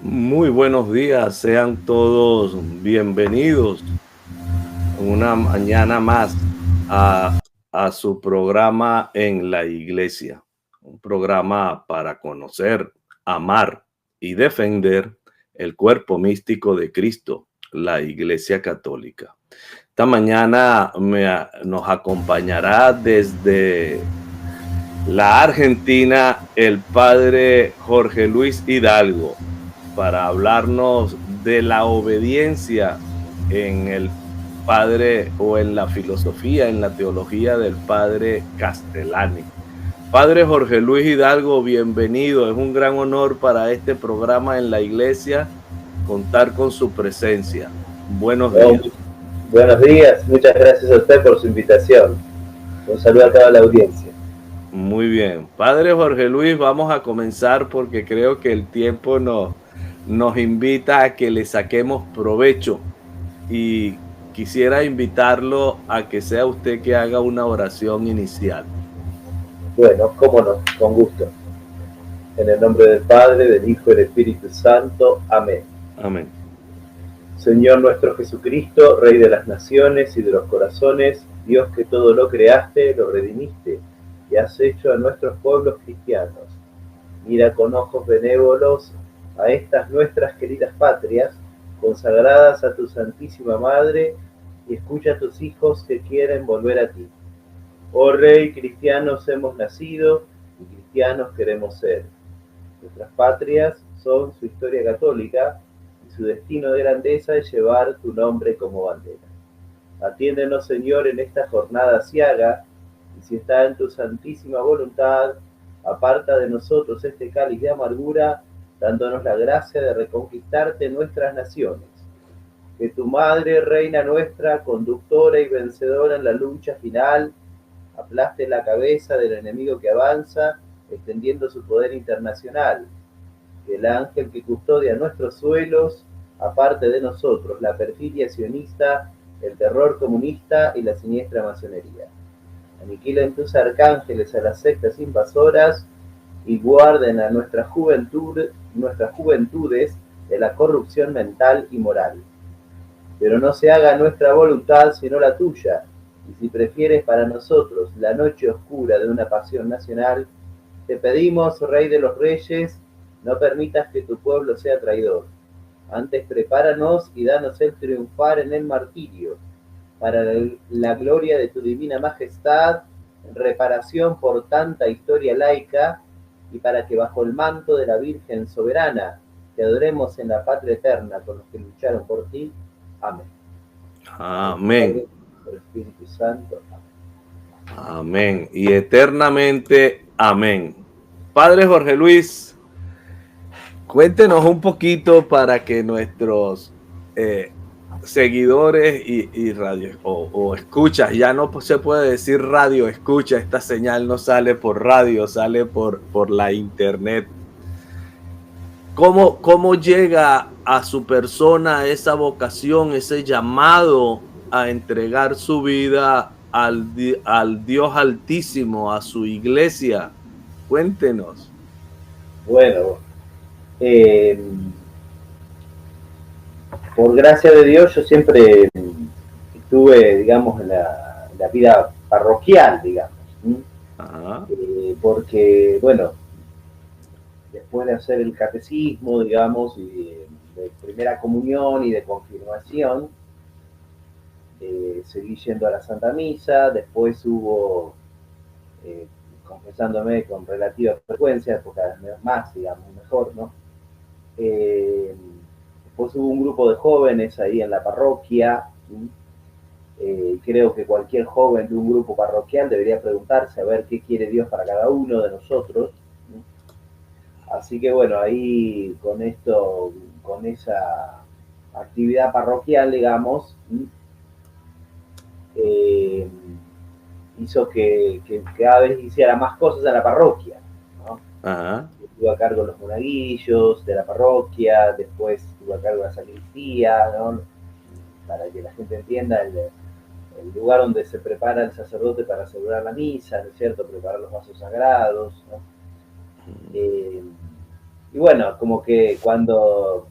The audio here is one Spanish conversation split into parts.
Muy buenos días, sean todos bienvenidos una mañana más a, a su programa en la iglesia, un programa para conocer, amar y defender el cuerpo místico de Cristo, la Iglesia Católica. Esta mañana nos acompañará desde la Argentina el padre Jorge Luis Hidalgo para hablarnos de la obediencia en el padre o en la filosofía, en la teología del padre Castellani. Padre Jorge Luis Hidalgo, bienvenido. Es un gran honor para este programa en la iglesia contar con su presencia. Buenos No, días. buenos días, muchas gracias a usted por su invitación. Un saludo a toda la audiencia. Muy bien. Padre Jorge Luis, vamos a comenzar porque creo que el tiempo nos invita a que le saquemos provecho y quisiera invitarlo a que sea usted que haga una oración inicial. Bueno, cómo no, con gusto. En el nombre del Padre, del Hijo y del Espíritu Santo. Amén. Amén. Señor nuestro Jesucristo, Rey de las naciones y de los corazones, Dios que todo lo creaste, lo redimiste y has hecho a nuestros pueblos cristianos. Mira con ojos benévolos a estas nuestras queridas patrias, consagradas a tu Santísima Madre, y escucha a tus hijos que quieren volver a ti. Oh Rey, cristianos hemos nacido y cristianos queremos ser. Nuestras patrias son su historia católica y su destino de grandeza es llevar tu nombre como bandera. Atiéndenos, Señor, en esta jornada ciaga, y si está en tu santísima voluntad, aparta de nosotros este cáliz de amargura, dándonos la gracia de reconquistarte nuestras naciones. Que tu Madre, Reina nuestra, conductora y vencedora en la lucha final, aplaste la cabeza del enemigo que avanza, extendiendo su poder internacional. Que el ángel que custodia nuestros suelos aparte de nosotros la perfidia sionista, el terror comunista y la siniestra masonería. Aniquilen tus arcángeles a las sectas invasoras y guarden a nuestras juventudes de la corrupción mental y moral. Pero no se haga nuestra voluntad sino la tuya, y si prefieres para nosotros la noche oscura de una pasión nacional, te pedimos, Rey de los Reyes, no permitas que tu pueblo sea traidor. Antes prepáranos y danos el triunfar en el martirio, para la gloria de tu divina majestad, en reparación por tanta historia laica, y para que bajo el manto de la Virgen soberana te adoremos en la patria eterna con los que lucharon por ti. Amén. Amén. Padre, por el Espíritu Santo. Amén. Amén. Y eternamente, amén. Padre Jorge Luis, cuéntenos un poquito para que nuestros eh, seguidores y radio o escuchas, ya no se puede decir radio escucha, esta señal no sale por radio, sale por la internet. ¿Cómo llega a su persona esa vocación, ese llamado a entregar su vida al Dios Altísimo, a su iglesia? Cuéntenos. Bueno, eh, por gracia de Dios yo siempre estuve, digamos, en la vida parroquial, digamos. Ajá. Porque, bueno, después de hacer el catecismo, digamos, y de primera comunión y de confirmación, seguí yendo a la Santa Misa, después hubo, eh, confesándome con relativa frecuencia, porque cada vez más, digamos, mejor, ¿no? Después hubo un grupo de jóvenes ahí en la parroquia. Creo que cualquier joven de un grupo parroquial debería preguntarse a ver qué quiere Dios para cada uno de nosotros. Así que bueno, ahí con esto, con esa actividad parroquial, digamos, eh, hizo que cada vez hiciera más cosas en la parroquia, ¿no? Ajá. Estuve a cargo de los monaguillos de la parroquia, después estuve a cargo de la sacristía, ¿no? Para que la gente entienda el lugar donde se prepara el sacerdote para celebrar la misa, ¿no es cierto? Preparar los vasos sagrados, ¿no? Eh, Y bueno, como que cuando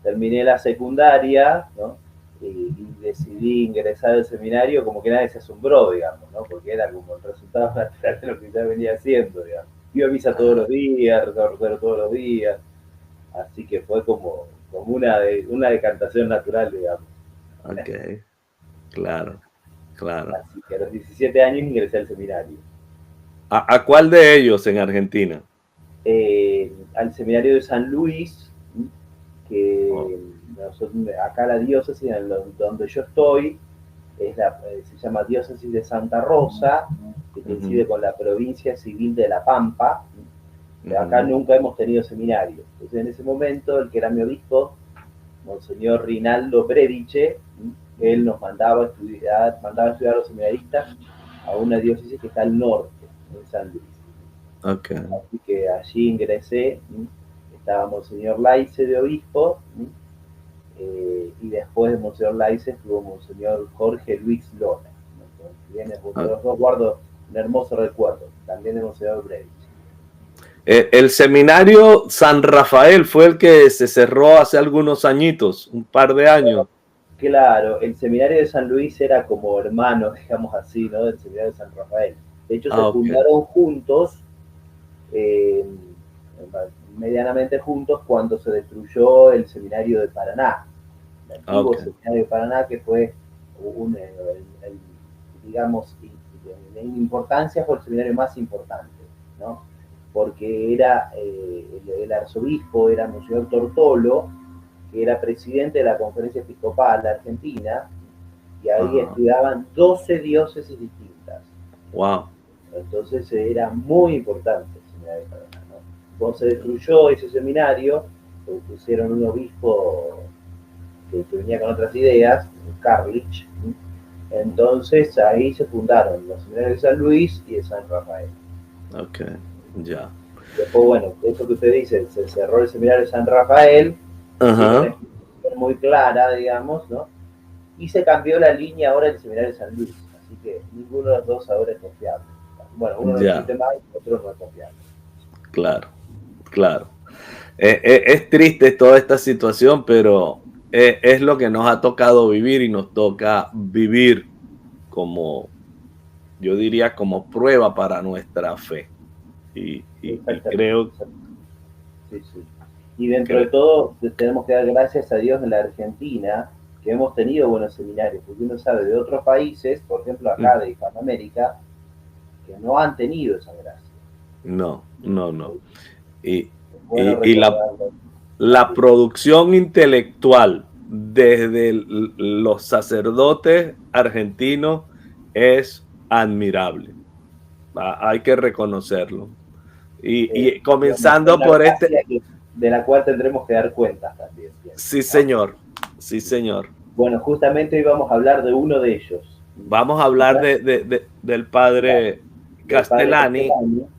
terminé la secundaria, ¿no? Y decidí ingresar al seminario, como que nadie se asombró, digamos, ¿no? Porque era como el resultado natural de lo que ya venía haciendo, digamos. Iba a misa todos Ajá. los días, rezaba rosario todos los días, así que fue como una decantación natural, digamos. Ok, claro, claro. Así que a los 17 años ingresé al seminario. ¿A cuál de ellos en Argentina? Al seminario de San Luis, Oh, que acá la diócesis donde yo estoy se llama Diócesis de Santa Rosa, que coincide ujú, con la provincia civil de La Pampa. Acá ujú, nunca hemos tenido seminario. Entonces en ese momento el que era mi obispo, Monseñor Rinaldo Prediche, él nos mandaba a estudiar a los seminaristas a una diócesis que está al norte, en San Luis. ok. Así que allí ingresé, estaba Monseñor Laice de obispo, y después de Monseñor Laice estuvo Monseñor Jorge Luis Lona. De Ah, los dos guardo un hermoso recuerdo, también de Monseñor Brevis. El seminario San Rafael fue el que se cerró hace algunos añitos, un par de años. Claro, el seminario de San Luis era como hermano, digamos así, ¿no? Del seminario de San Rafael. De hecho, se Ok, fundaron juntos, eh, medianamente juntos, cuando se destruyó el seminario de Paraná, el antiguo ok. seminario de Paraná, que fue digamos, en importancia fue el seminario más importante, ¿no? Porque era el arzobispo, era Monseñor Tortolo, que era presidente de la Conferencia Episcopal Argentina, y ahí Ajá. estudiaban 12 diócesis distintas. Wow. Entonces era muy importante el seminario de Paraná, ¿no? Cuando se destruyó ese seminario, pusieron un obispo que venía con otras ideas, Carlich. Entonces ahí se fundaron los seminarios de San Luis y de San Rafael. Ok, ya. Después, bueno, eso que usted dice, se cerró el seminario de San Rafael, sin una Ajá, explicación muy clara, digamos, ¿no? Y se cambió la línea ahora del seminario de San Luis, así que ninguno de los dos ahora es confiable. Bueno, uno no ya, existe más y otro no es confiable. claro, claro. Es triste toda esta situación, pero es lo que nos ha tocado vivir y nos toca vivir como, yo diría, como prueba para nuestra fe. Y Exactamente. creo, Sí, sí. Y dentro de creo, todo, tenemos que dar gracias a Dios en la Argentina, que hemos tenido buenos seminarios, porque uno sabe de otros países, por ejemplo acá de Hispanoamérica, que no han tenido esa gracia. no, no, no. Y, Es bueno y recordarlo la también. producción intelectual desde los sacerdotes argentinos es admirable. Hay que reconocerlo. Y Digamos, es comenzando una por este, gracia de la cual tendremos que dar cuentas también, pienso, sí ¿no? señor, sí señor. Bueno, justamente hoy vamos a hablar de uno de ellos. Vamos a Y hablar no es del claro, padre del padre Castellani. Castellani,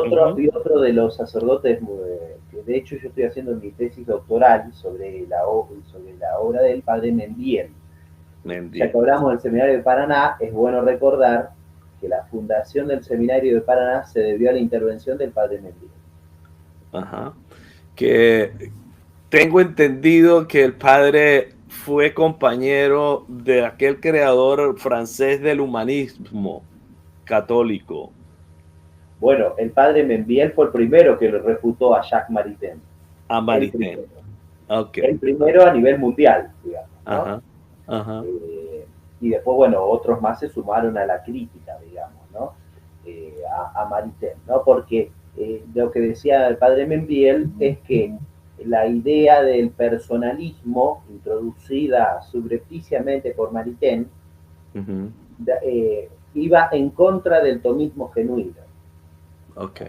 Ujú, y otro de los sacerdotes, que de hecho yo estoy haciendo mi tesis doctoral sobre la obra del padre Mendiel. Ya que Mendiel. hablamos del seminario de Paraná, es bueno recordar que la fundación del seminario de Paraná se debió a la intervención del padre Mendiel. Ajá. Que tengo entendido que el padre fue compañero de aquel creador francés del humanismo católico, Bueno, el padre Mendiel fue el primero que le refutó a Jacques Maritain. a El Maritain. primero. Ok, El ok. primero a nivel mundial, digamos, ¿no? Ajá, ajá. Y después, bueno, otros más se sumaron a la crítica, digamos, ¿no? A Maritain, ¿no? Porque lo que decía el padre Mendiel es que la idea del personalismo, introducida subrepticiamente por Maritain, Ujú, iba en contra del tomismo genuino, ok,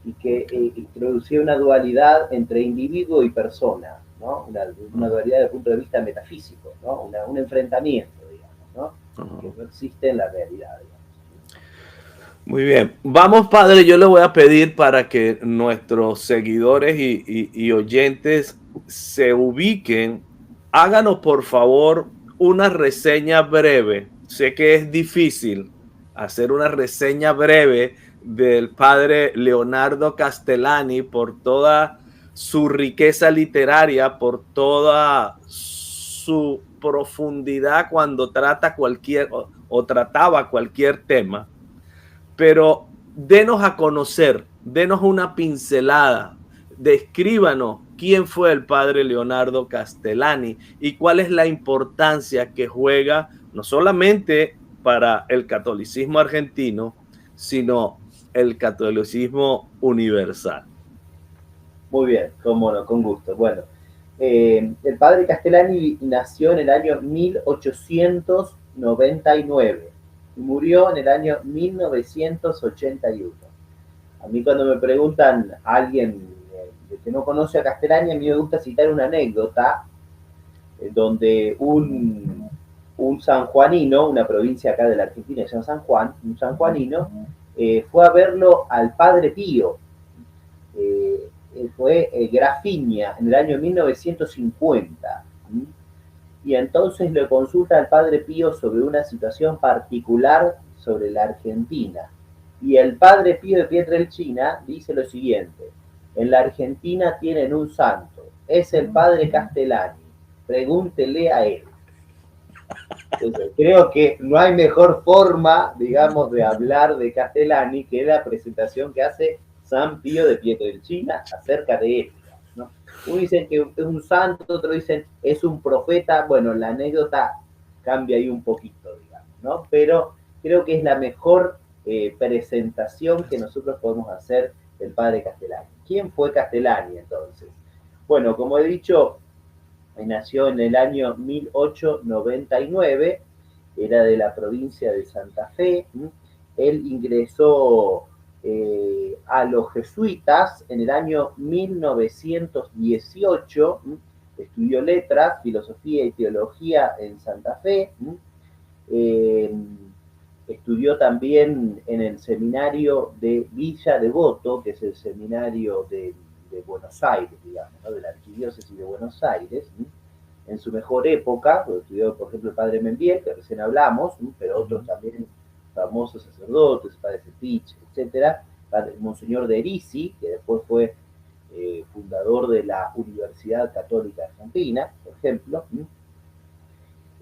y que ok. introducía una dualidad entre individuo y persona, ¿no? Una Ajá, dualidad desde el punto de vista metafísico, ¿no? Un enfrentamiento, digamos, ¿no? Que ajá. no existe en la realidad, digamos. Muy bien. Vamos, padre, yo le voy a pedir para que nuestros seguidores y oyentes se ubiquen. Háganos, por favor, una reseña breve. Sé que es difícil hacer una reseña breve del padre Leonardo Castellani por toda su riqueza literaria, por toda su profundidad cuando trata cualquier o trataba cualquier tema, pero denos a conocer, denos una pincelada, descríbanos quién fue el padre Leonardo Castellani y cuál es la importancia que juega no solamente para el catolicismo argentino, sino el catolicismo universal. Muy bien, cómo no, con gusto. Bueno, el padre Castellani nació en el año 1899 y murió en el año 1981. A mí cuando me preguntan a alguien que no conoce a Castellani, a mí me gusta citar una anécdota donde un sanjuanino, una provincia acá de la Argentina, se llama San Juan, un sanjuanino, fue a verlo al Padre Pío. Fue Grafiña en el año 1950. Y entonces le consulta al Padre Pío sobre una situación particular sobre la Argentina. Y el Padre Pío de Pietrelcina dice lo siguiente: en la Argentina tienen un santo, es el Padre Castellani, pregúntele a él. Entonces, creo que no hay mejor forma, digamos, de hablar de Castellani que la presentación que hace San Pío de Pietrelcina acerca de él, ¿no? Uno dicen que es un santo, otro dicen es un profeta. Bueno, la anécdota cambia ahí un poquito, digamos, ¿no? Pero creo que es la mejor presentación que nosotros podemos hacer del padre Castellani. ¿Quién fue Castellani entonces? Bueno, como he dicho, nació en el año 1899, era de la provincia de Santa Fe. Él ingresó a los jesuitas en el año 1918, estudió letras, filosofía y teología en Santa Fe, estudió también en el seminario de Villa Devoto, que es el seminario de Buenos Aires, digamos, ¿no? De la Arquidiócesis de Buenos Aires. En su mejor época, estudió, por ejemplo, el padre Membiel, que recién hablamos, pero otros también famosos sacerdotes, padre Cepich, etcétera, Monseñor de Erisi, que después fue fundador de la Universidad Católica Argentina, por ejemplo.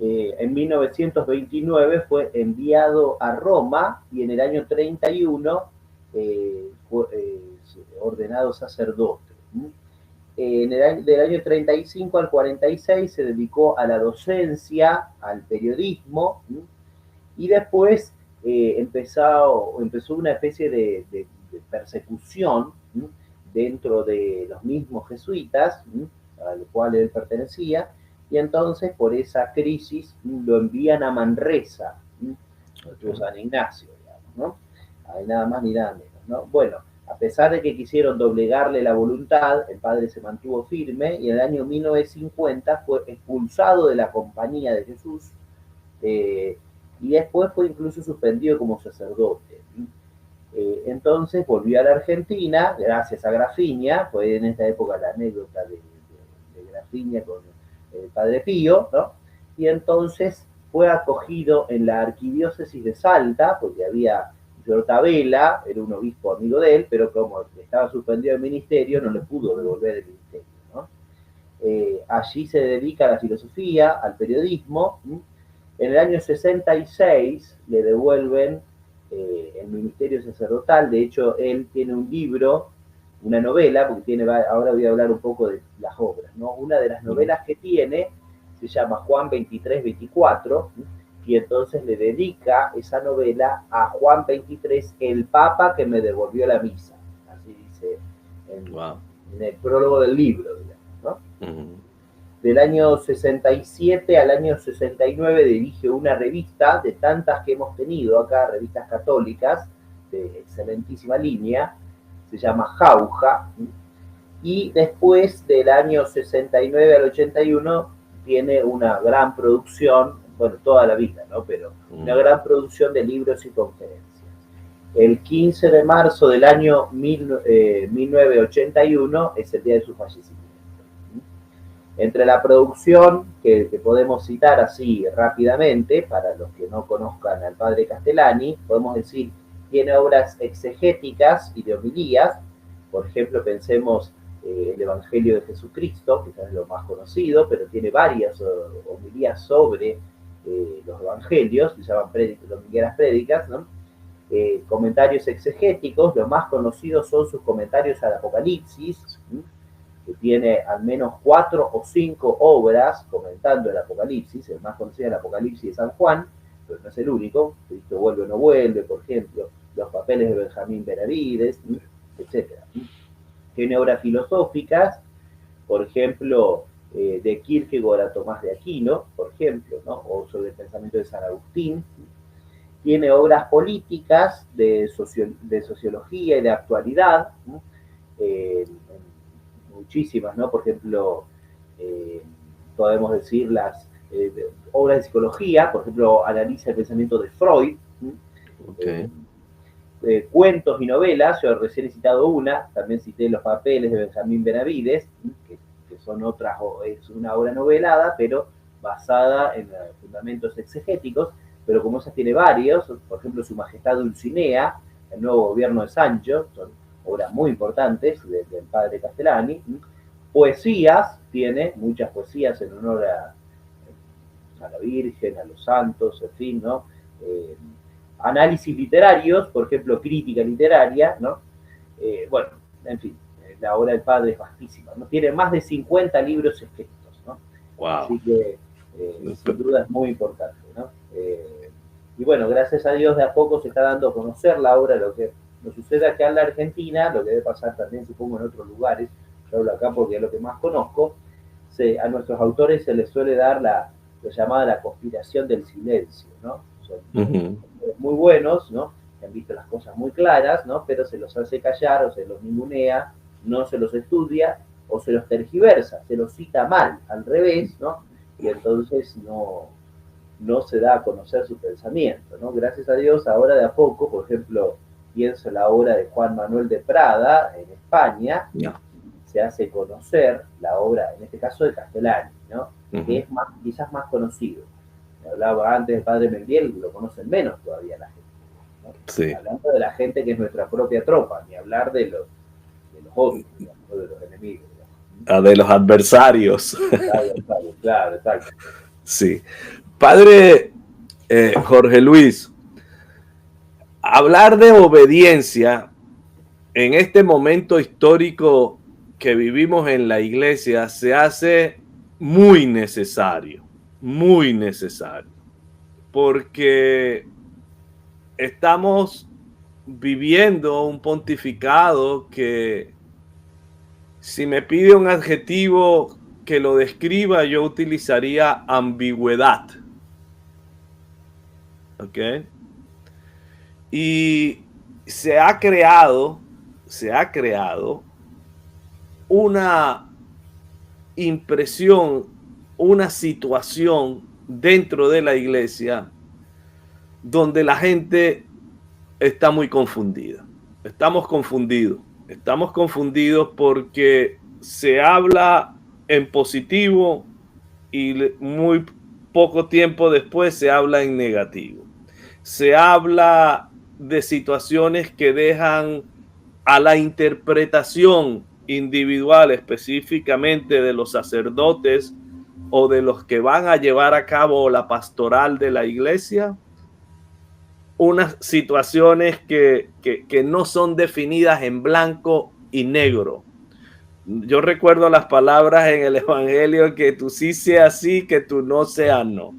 En 1929 fue enviado a Roma y en el año 31 fue ordenado sacerdote. Del año 35 al 46 se dedicó a la docencia, al periodismo, y después empezó una especie de persecución dentro de los mismos jesuitas, al cual él pertenecía, y entonces por esa crisis lo envían a Manresa, a San Ignacio, digamos, ¿no? Ahí nada más ni nada menos, ¿no? Bueno, a pesar de que quisieron doblegarle la voluntad, el padre se mantuvo firme y en el año 1950 fue expulsado de la Compañía de Jesús, y después fue incluso suspendido como sacerdote. Entonces volvió a la Argentina gracias a Grafiña. Fue en esta época la anécdota de Grafiña con el padre Pío, ¿no? Y entonces fue acogido en la arquidiócesis de Salta, porque había Yortabela, era un obispo amigo de él, pero como estaba suspendido el ministerio, no le pudo devolver el ministerio, ¿no? Allí se dedica a la filosofía, al periodismo. En el año 66 le devuelven el ministerio sacerdotal. De hecho, él tiene un libro, una novela, porque ahora voy a hablar un poco de las obras, ¿no? Una de las novelas que tiene se llama Juan 23-24, y entonces le dedica esa novela a Juan 23, el Papa que me devolvió la misa. Así dice en el prólogo del libro, digamos, ¿no? Del año 67 al año 69 dirige una revista de tantas que hemos tenido acá, revistas católicas de excelentísima línea, se llama Jauja, y después del año 69 al 81 tiene una gran producción, bueno, toda la vida, ¿no? Pero una gran producción de libros y conferencias. El 15 de marzo del año 1981 es el día de su fallecimiento. Entre la producción, que podemos citar así rápidamente, para los que no conozcan al padre Castellani, podemos decir, tiene obras exegéticas y de homilías. Por ejemplo, pensemos el Evangelio de Jesucristo, que es lo más conocido, pero tiene varias homilías sobre los evangelios, que se llaman homilías prédicas, ¿no? Comentarios exegéticos, los más conocidos son sus comentarios al Apocalipsis, ¿sí? Que tiene al menos 4 o 5 obras comentando el Apocalipsis. El más conocido es el Apocalipsis de San Juan, pero no es el único. Cristo vuelve o no vuelve, por ejemplo, los papeles de Benjamín Benavides, etc. Tiene obras filosóficas, por ejemplo, de Kierkegaard a Tomás de Aquino, por ejemplo, ¿no? O sobre el pensamiento de San Agustín. Tiene obras políticas de sociología y de actualidad, ¿no? Muchísimas, ¿no? Por ejemplo, podemos decir las obras de psicología, por ejemplo, analiza el pensamiento de Freud, Okay. Cuentos y novelas. Yo recién he citado una, también cité Los papeles de Benjamín Benavides, que son otras, es una obra novelada, pero basada en fundamentos exegéticos, pero como esas tiene varios, por ejemplo, Su Majestad Dulcinea, El nuevo gobierno de Sancho, son obras muy importantes del padre Castellani. Poesías, tiene muchas poesías en honor a la Virgen, a los santos, en fin, ¿no? Análisis literarios, por ejemplo, crítica literaria, ¿no? Bueno, en fin, la obra del padre es vastísima, ¿no? Tiene más de 50 libros escritos, ¿no? Wow. Así que, sin duda, es muy importante, ¿no? Y bueno, gracias a Dios, de a poco se está dando a conocer la obra. Lo que nos sucede acá en la Argentina, lo que debe pasar también, supongo, en otros lugares, yo hablo acá porque es lo que más conozco, a nuestros autores se les suele dar lo llamada la conspiración del silencio, ¿no? Son muy buenos, ¿no? Que han visto las cosas muy claras, ¿no? Pero se los hace callar o se los ningunea, no se los estudia o se los tergiversa, se los cita mal, al revés, ¿no? Y entonces no se da a conocer su pensamiento, ¿no? Gracias a Dios, ahora de a poco, por ejemplo, pienso en la obra de Juan Manuel de Prada en España, se hace conocer la obra, en este caso de Castellani, ¿no? Que es quizás más conocido. Me hablaba antes del padre Mendiel, lo conocen menos todavía la gente, ¿no? Sí. Hablando de la gente que es nuestra propia tropa, ni hablar de los otros, digamos, de los enemigos, digamos. De los adversarios. Claro, exacto. Sí. Padre Jorge Luis, hablar de obediencia en este momento histórico que vivimos en la iglesia se hace muy necesario, porque estamos viviendo un pontificado que, si me pide un adjetivo que lo describa, yo utilizaría ambigüedad. ¿Ok? Y se ha creado una impresión, una situación dentro de la iglesia donde la gente está muy confundida. Estamos confundidos porque se habla en positivo y muy poco tiempo después se habla en negativo. Se habla de situaciones que dejan a la interpretación individual, específicamente de los sacerdotes o de los que van a llevar a cabo la pastoral de la iglesia, unas situaciones que no son definidas en blanco y negro. Yo recuerdo las palabras en el Evangelio: que tú sí seas sí, que tú no seas no.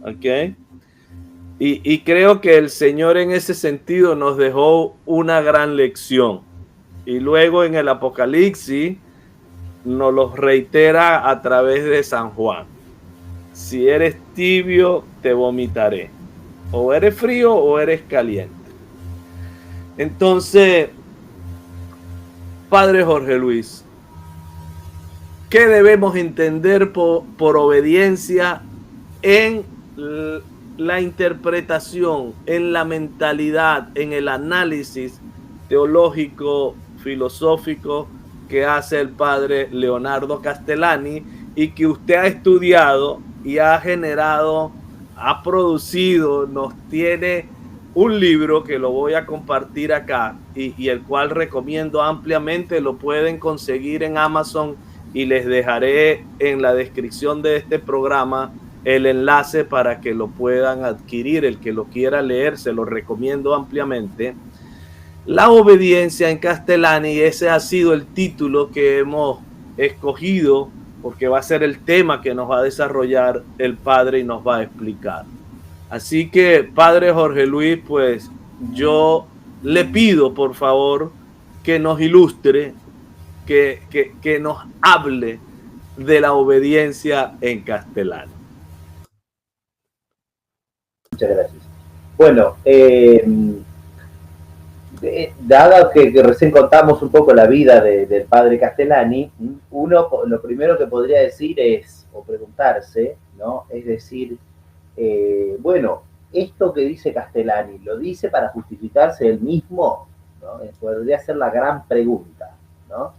¿Ok? Y creo que el Señor en ese sentido nos dejó una gran lección. Y luego en el Apocalipsis nos lo reitera a través de San Juan: si eres tibio, te vomitaré. O eres frío o eres caliente. Entonces, Padre Jorge Luis, ¿qué debemos entender por obediencia en la interpretación, en la mentalidad, en el análisis teológico, filosófico que hace el padre Leonardo Castellani y que usted ha estudiado y ha generado, ha producido, nos tiene un libro que lo voy a compartir acá y el cual recomiendo ampliamente. Lo pueden conseguir en Amazon y les dejaré en la descripción de este programa el enlace para que lo puedan adquirir. El que lo quiera leer, se lo recomiendo ampliamente. La obediencia en Castellani, ese ha sido el título que hemos escogido porque va a ser el tema que nos va a desarrollar el padre y nos va a explicar. Así que, padre Jorge Luis, pues yo le pido, por favor, que nos ilustre, que nos hable de la obediencia en Castellani. Muchas gracias. Bueno, dado que recién contamos un poco la vida del padre Castellani, uno lo primero que podría decir es, o preguntarse, ¿no? Es decir, bueno, esto que dice Castellani, ¿lo dice para justificarse él mismo? ¿No? Podría ser la gran pregunta, ¿no?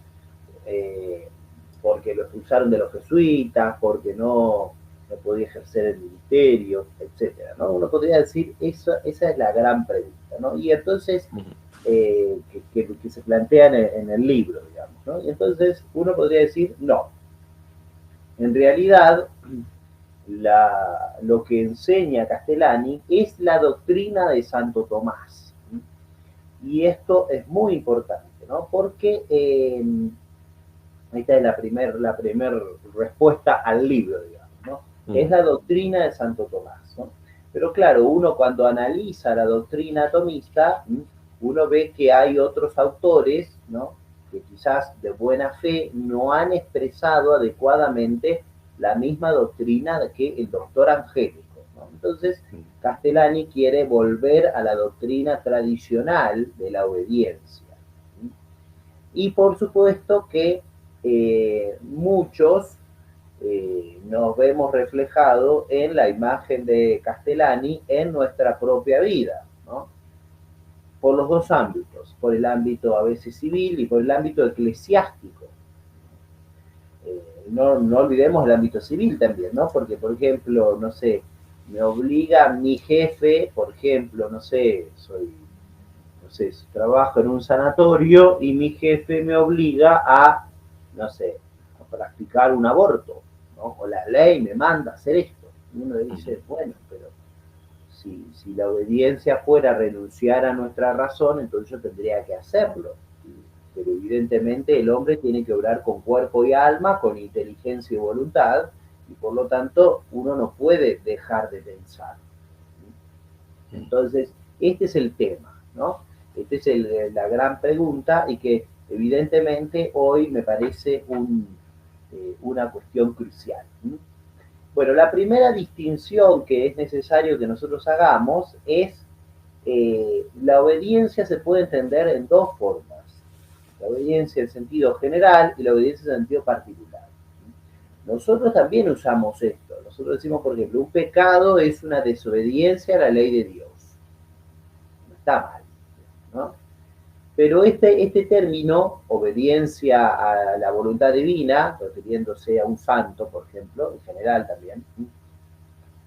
Porque lo expulsaron de los jesuitas, porque no podía ejercer el ministerio, etcétera, ¿no? Uno podría decir, esa es la gran pregunta, ¿no? Y entonces, que se plantean en el libro, digamos, ¿no? Y entonces uno podría decir, no. En realidad, lo que enseña Castellani es la doctrina de Santo Tomás. Y esto es muy importante, ¿no? Porque esta es la primer respuesta al libro, digamos, ¿no? Es la doctrina de Santo Tomás, ¿no? Pero claro, uno cuando analiza la doctrina tomista, uno ve que hay otros autores, ¿no? Que quizás de buena fe no han expresado adecuadamente la misma doctrina que el doctor Angélico, ¿no? Entonces, Castellani quiere volver a la doctrina tradicional de la obediencia. Y por supuesto que muchos nos vemos reflejados en la imagen de Castellani en nuestra propia vida, ¿no? Por los dos ámbitos, por el ámbito a veces civil y por el ámbito eclesiástico. No olvidemos el ámbito civil también, ¿no? Porque, por ejemplo, no sé, me obliga mi jefe, por ejemplo, no sé, trabajo en un sanatorio y mi jefe me obliga a, no sé, a practicar un aborto, ¿no? O la ley me manda a hacer esto. Y uno dice, bueno, pero si la obediencia fuera renunciar a nuestra razón, entonces yo tendría que hacerlo. Pero evidentemente el hombre tiene que obrar con cuerpo y alma, con inteligencia y voluntad, y por lo tanto uno no puede dejar de pensar. Entonces, este es el tema, ¿no? Esta es la gran pregunta y que evidentemente hoy me parece una cuestión crucial. Bueno, la primera distinción que es necesario que nosotros hagamos es la obediencia se puede entender en dos formas. La obediencia en sentido general y la obediencia en sentido particular. Nosotros también usamos esto. Nosotros decimos, por ejemplo, un pecado es una desobediencia a la ley de Dios. No está mal, ¿no? Pero este término, obediencia a la voluntad divina, refiriéndose a un santo, por ejemplo, en general también,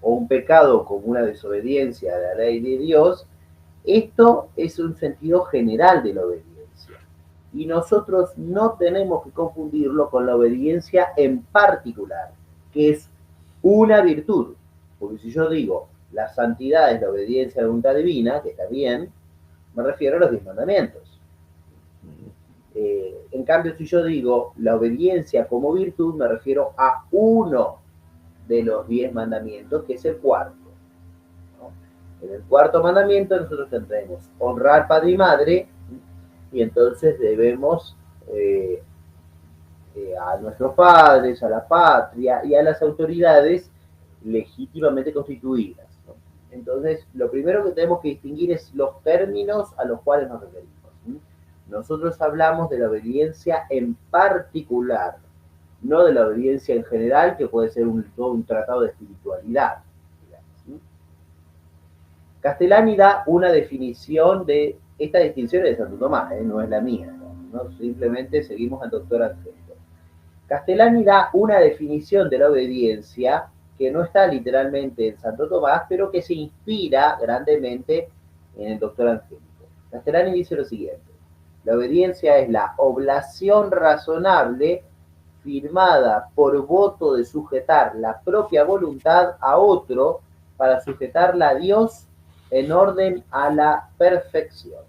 o un pecado como una desobediencia a la ley de Dios, esto es un sentido general de la obediencia. Y nosotros no tenemos que confundirlo con la obediencia en particular, que es una virtud. Porque si yo digo, la santidad es la obediencia a la voluntad divina, que está bien, me refiero a los 10 mandamientos. En cambio, si yo digo la obediencia como virtud, me refiero a uno de los 10 mandamientos, que es el cuarto, ¿no? En el cuarto mandamiento nosotros tendremos honrar padre y madre, y entonces debemos a nuestros padres, a la patria y a las autoridades legítimamente constituidas, ¿no? Entonces, lo primero que tenemos que distinguir es los términos a los cuales nos referimos. Nosotros hablamos de la obediencia en particular, no de la obediencia en general, que puede ser todo un tratado de espiritualidad, digamos. Castellani da una definición de esta distinción de Santo Tomás, no es la mía, ¿no? Simplemente seguimos al doctor Angélico. Castellani da una definición de la obediencia que no está literalmente en Santo Tomás, pero que se inspira grandemente en el Doctor Angélico. Castellani dice lo siguiente: la obediencia es la oblación razonable firmada por voto de sujetar la propia voluntad a otro para sujetarla a Dios en orden a la perfección.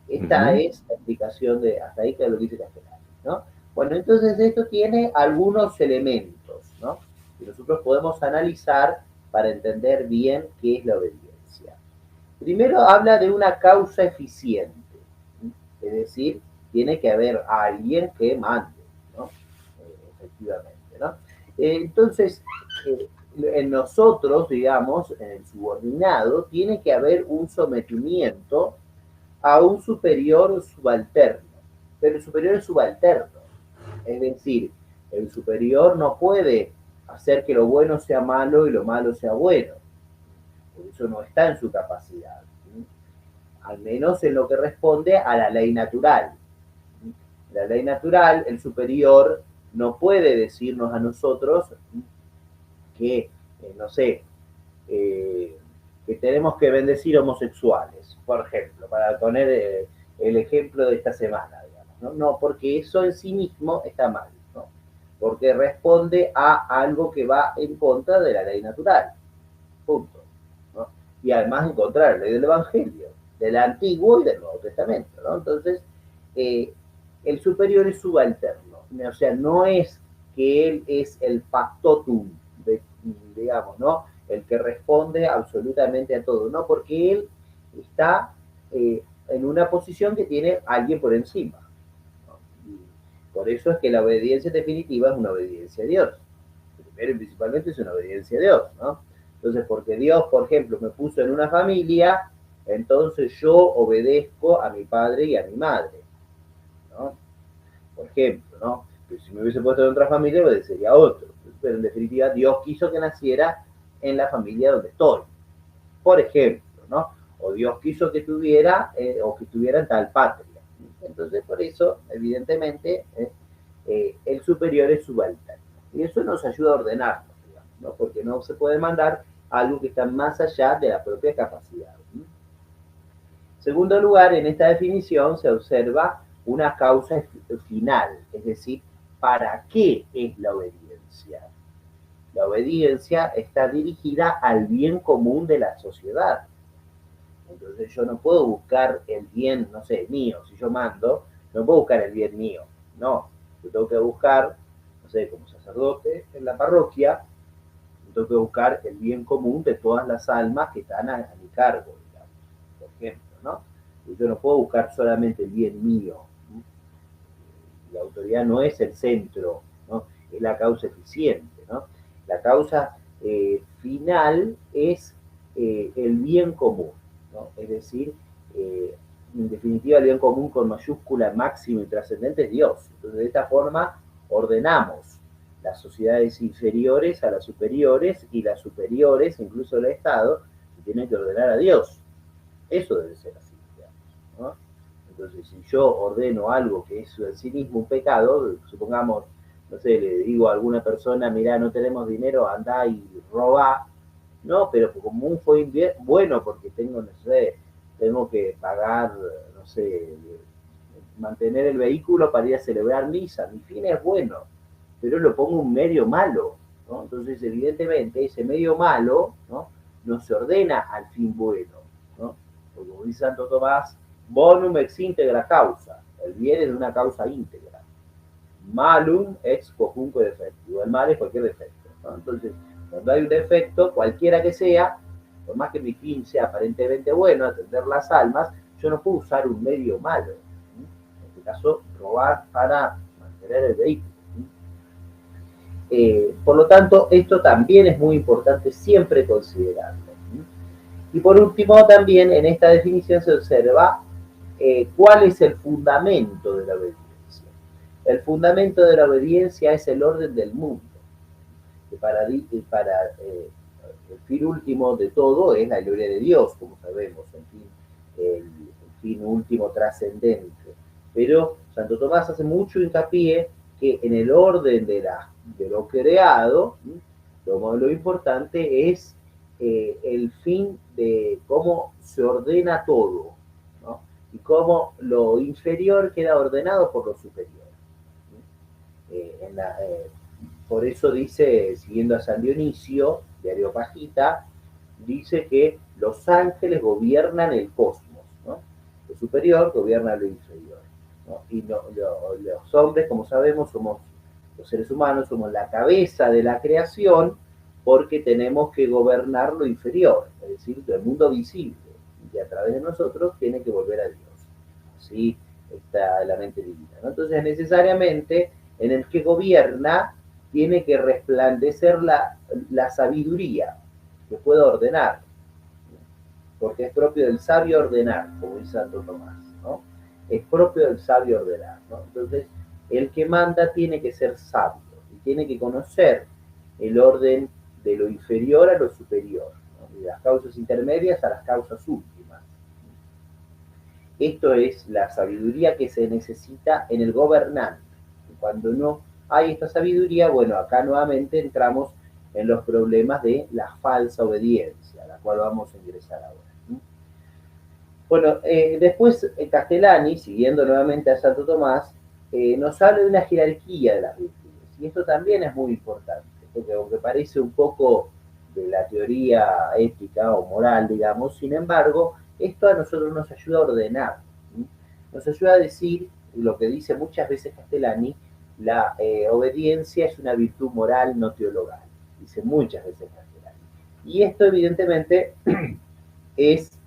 Esta es la explicación de hasta ahí que lo dice Castellani, ¿no? Bueno, entonces esto tiene algunos elementos, ¿no?, que nosotros podemos analizar para entender bien qué es la obediencia. Primero habla de una causa eficiente, es decir, tiene que haber alguien que mande, ¿no? Efectivamente, ¿no? Entonces, en nosotros, digamos, en el subordinado, tiene que haber un sometimiento a un superior subalterno, pero el superior es subalterno, es decir, el superior no puede hacer que lo bueno sea malo y lo malo sea bueno, por eso no está en su capacidad, al menos en lo que responde a la ley natural. La ley natural, el superior no puede decirnos a nosotros que, no sé, que tenemos que bendecir homosexuales, por ejemplo, para poner el ejemplo de esta semana, digamos, ¿no? No, porque eso en sí mismo está mal, ¿no? Porque responde a algo que va en contra de la ley natural, punto, ¿no? Y además en contra de la ley del Evangelio, del Antiguo y del Nuevo Testamento, ¿no? Entonces, el superior es subalterno, o sea, no es que él es el factotum, digamos, ¿no?, el que responde absolutamente a todo, no, porque él está en una posición que tiene alguien por encima, ¿no? Y por eso es que la obediencia definitiva es una obediencia a Dios. Primero y principalmente es una obediencia a Dios, ¿no? Entonces, porque Dios, por ejemplo, me puso en una familia, entonces yo obedezco a mi padre y a mi madre, ¿no? Por ejemplo, ¿no? Pero si me hubiese puesto en otra familia, obedecería a otro. Pero en definitiva, Dios quiso que naciera en la familia donde estoy, por ejemplo, ¿no? O Dios quiso que tuviera, o que estuviera en tal patria. Entonces, por eso, evidentemente, el superior es subalterno. Y eso nos ayuda a ordenarnos, digamos, ¿no? Porque no se puede mandar algo que está más allá de la propia capacidad. En segundo lugar, en esta definición se observa una causa final, es decir, ¿para qué es la obediencia? La obediencia está dirigida al bien común de la sociedad. Entonces yo no puedo buscar el bien, no sé, mío. Si yo mando, no puedo buscar el bien mío. No, yo tengo que buscar, no sé, como sacerdote en la parroquia, yo tengo que buscar el bien común de todas las almas que están a mi cargo, digamos, por ejemplo, ¿no? Y yo no puedo buscar solamente el bien mío. La autoridad no es el centro, ¿no?, es la causa eficiente, ¿no? La causa final es el bien común, ¿no? Es decir, en definitiva, el bien común con mayúscula, máximo y trascendente es Dios. Entonces, de esta forma ordenamos las sociedades inferiores a las superiores, y las superiores, incluso el Estado, tienen que ordenar a Dios. Eso debe ser así, digamos, ¿no? Entonces, si yo ordeno algo que es en sí mismo un pecado, supongamos, no sé, le digo a alguna persona, mirá, no tenemos dinero, andá y robá, no, pero como fue bueno porque tengo, no sé, tengo que pagar, no sé, mantener el vehículo para ir a celebrar misa, mi fin es bueno, pero lo pongo un medio malo, ¿no? Entonces, evidentemente, ese medio malo, ¿no?, no se ordena al fin bueno, ¿no? Porque como dice Santo Tomás, bonum ex integra causa, el bien es de una causa íntegra. Malum ex quocunque defecto, el mal es cualquier defecto, ¿no? Entonces, cuando hay un defecto, cualquiera que sea, por más que mi fin sea aparentemente bueno, atender las almas, yo no puedo usar un medio malo, en este caso, robar para mantener el vehículo. Por lo tanto, esto también es muy importante siempre considerarlo. Y por último, también en esta definición se observa cuál es el fundamento de la obediencia. El fundamento de la obediencia es el orden del mundo, que para el fin último de todo es la gloria de Dios, como sabemos, el fin último trascendente. Pero Santo Tomás hace mucho hincapié que en el orden de lo creado, lo importante es el fin de cómo se ordena todo, ¿no? Y cómo lo inferior queda ordenado por lo superior. Por eso dice, siguiendo a San Dionisio, de Areopagita, dice que los ángeles gobiernan el cosmos, ¿no? Lo superior gobierna lo inferior, ¿no? Y los hombres, como sabemos, somos los seres humanos, somos la cabeza de la creación porque tenemos que gobernar lo inferior, es decir, el mundo visible, y a través de nosotros tiene que volver a Dios. Así está la mente divina, ¿no? Entonces, necesariamente, en el que gobierna, tiene que resplandecer la sabiduría, que pueda ordenar, porque es propio del sabio ordenar, como dice Santo Tomás, ¿no? Es propio del sabio ordenar, ¿no? Entonces, el que manda tiene que ser sabio y tiene que conocer el orden de lo inferior a lo superior, ¿no? Y de las causas intermedias a las causas últimas. Esto es la sabiduría que se necesita en el gobernante. Cuando no hay esta sabiduría, bueno, acá nuevamente entramos en los problemas de la falsa obediencia, a la cual vamos a ingresar ahora. Bueno, después Castellani, siguiendo nuevamente a Santo Tomás, nos habla de una jerarquía de las virtudes. Y esto también es muy importante, porque aunque parece un poco de la teoría ética o moral, digamos, sin embargo, esto a nosotros nos ayuda a ordenar, ¿sí? Nos ayuda a decir lo que dice muchas veces Castellani, la obediencia es una virtud moral no teologal, dice muchas veces Castellani. Y esto evidentemente es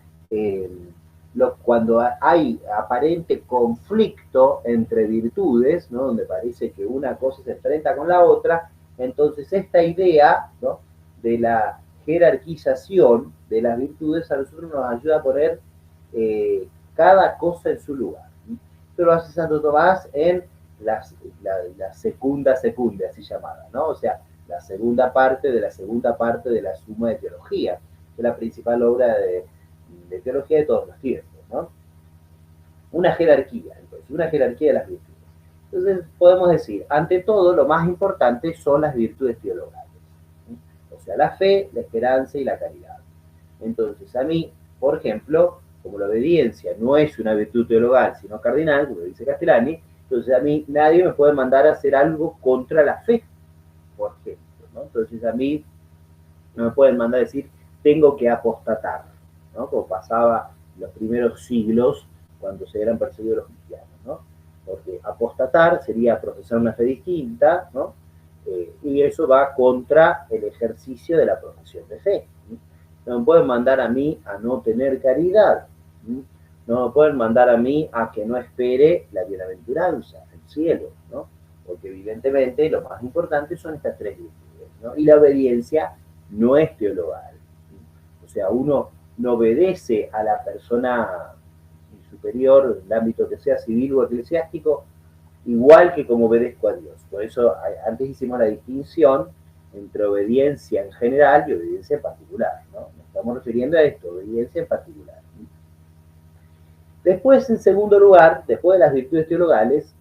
cuando hay aparente conflicto entre virtudes, ¿no? Donde parece que una cosa se enfrenta con la otra, entonces esta idea, ¿no? De la jerarquización de las virtudes a nosotros nos ayuda a poner cada cosa en su lugar. Esto lo hace Santo Tomás en la secunda, así llamada, ¿no? O sea, la segunda parte de la Suma de Teología, que es la principal obra de teología de todos los tiempos, ¿no? Una jerarquía, entonces, una jerarquía de las virtudes. Entonces, podemos decir, ante todo, lo más importante son las virtudes teologales, ¿sí? O sea, la fe, la esperanza y la caridad. Entonces, a mí, por ejemplo, como la obediencia no es una virtud teologal, sino cardinal, como dice Castellani, entonces a mí nadie me puede mandar a hacer algo contra la fe, por ejemplo, ¿no? Entonces a mí no me pueden mandar a decir, tengo que apostatar, ¿no? Como pasaba en los primeros siglos cuando se eran perseguidos los cristianos, ¿no? Porque apostatar sería profesar una fe distinta, ¿no? Y eso va contra el ejercicio de la profesión de fe. No me pueden mandar a mí a no tener caridad, no me pueden mandar a mí a que no espere la bienaventuranza, el cielo, ¿no? Porque evidentemente lo más importante son estas tres virtudes, ¿no? Y la obediencia no es teologal. O sea, uno no obedece a la persona superior, en el ámbito que sea civil o eclesiástico, igual que como obedezco a Dios. Por eso antes hicimos la distinción entre obediencia en general y obediencia en particular, ¿no? Nos estamos refiriendo a esto, obediencia en particular. Después, en segundo lugar, después de las virtudes teologales,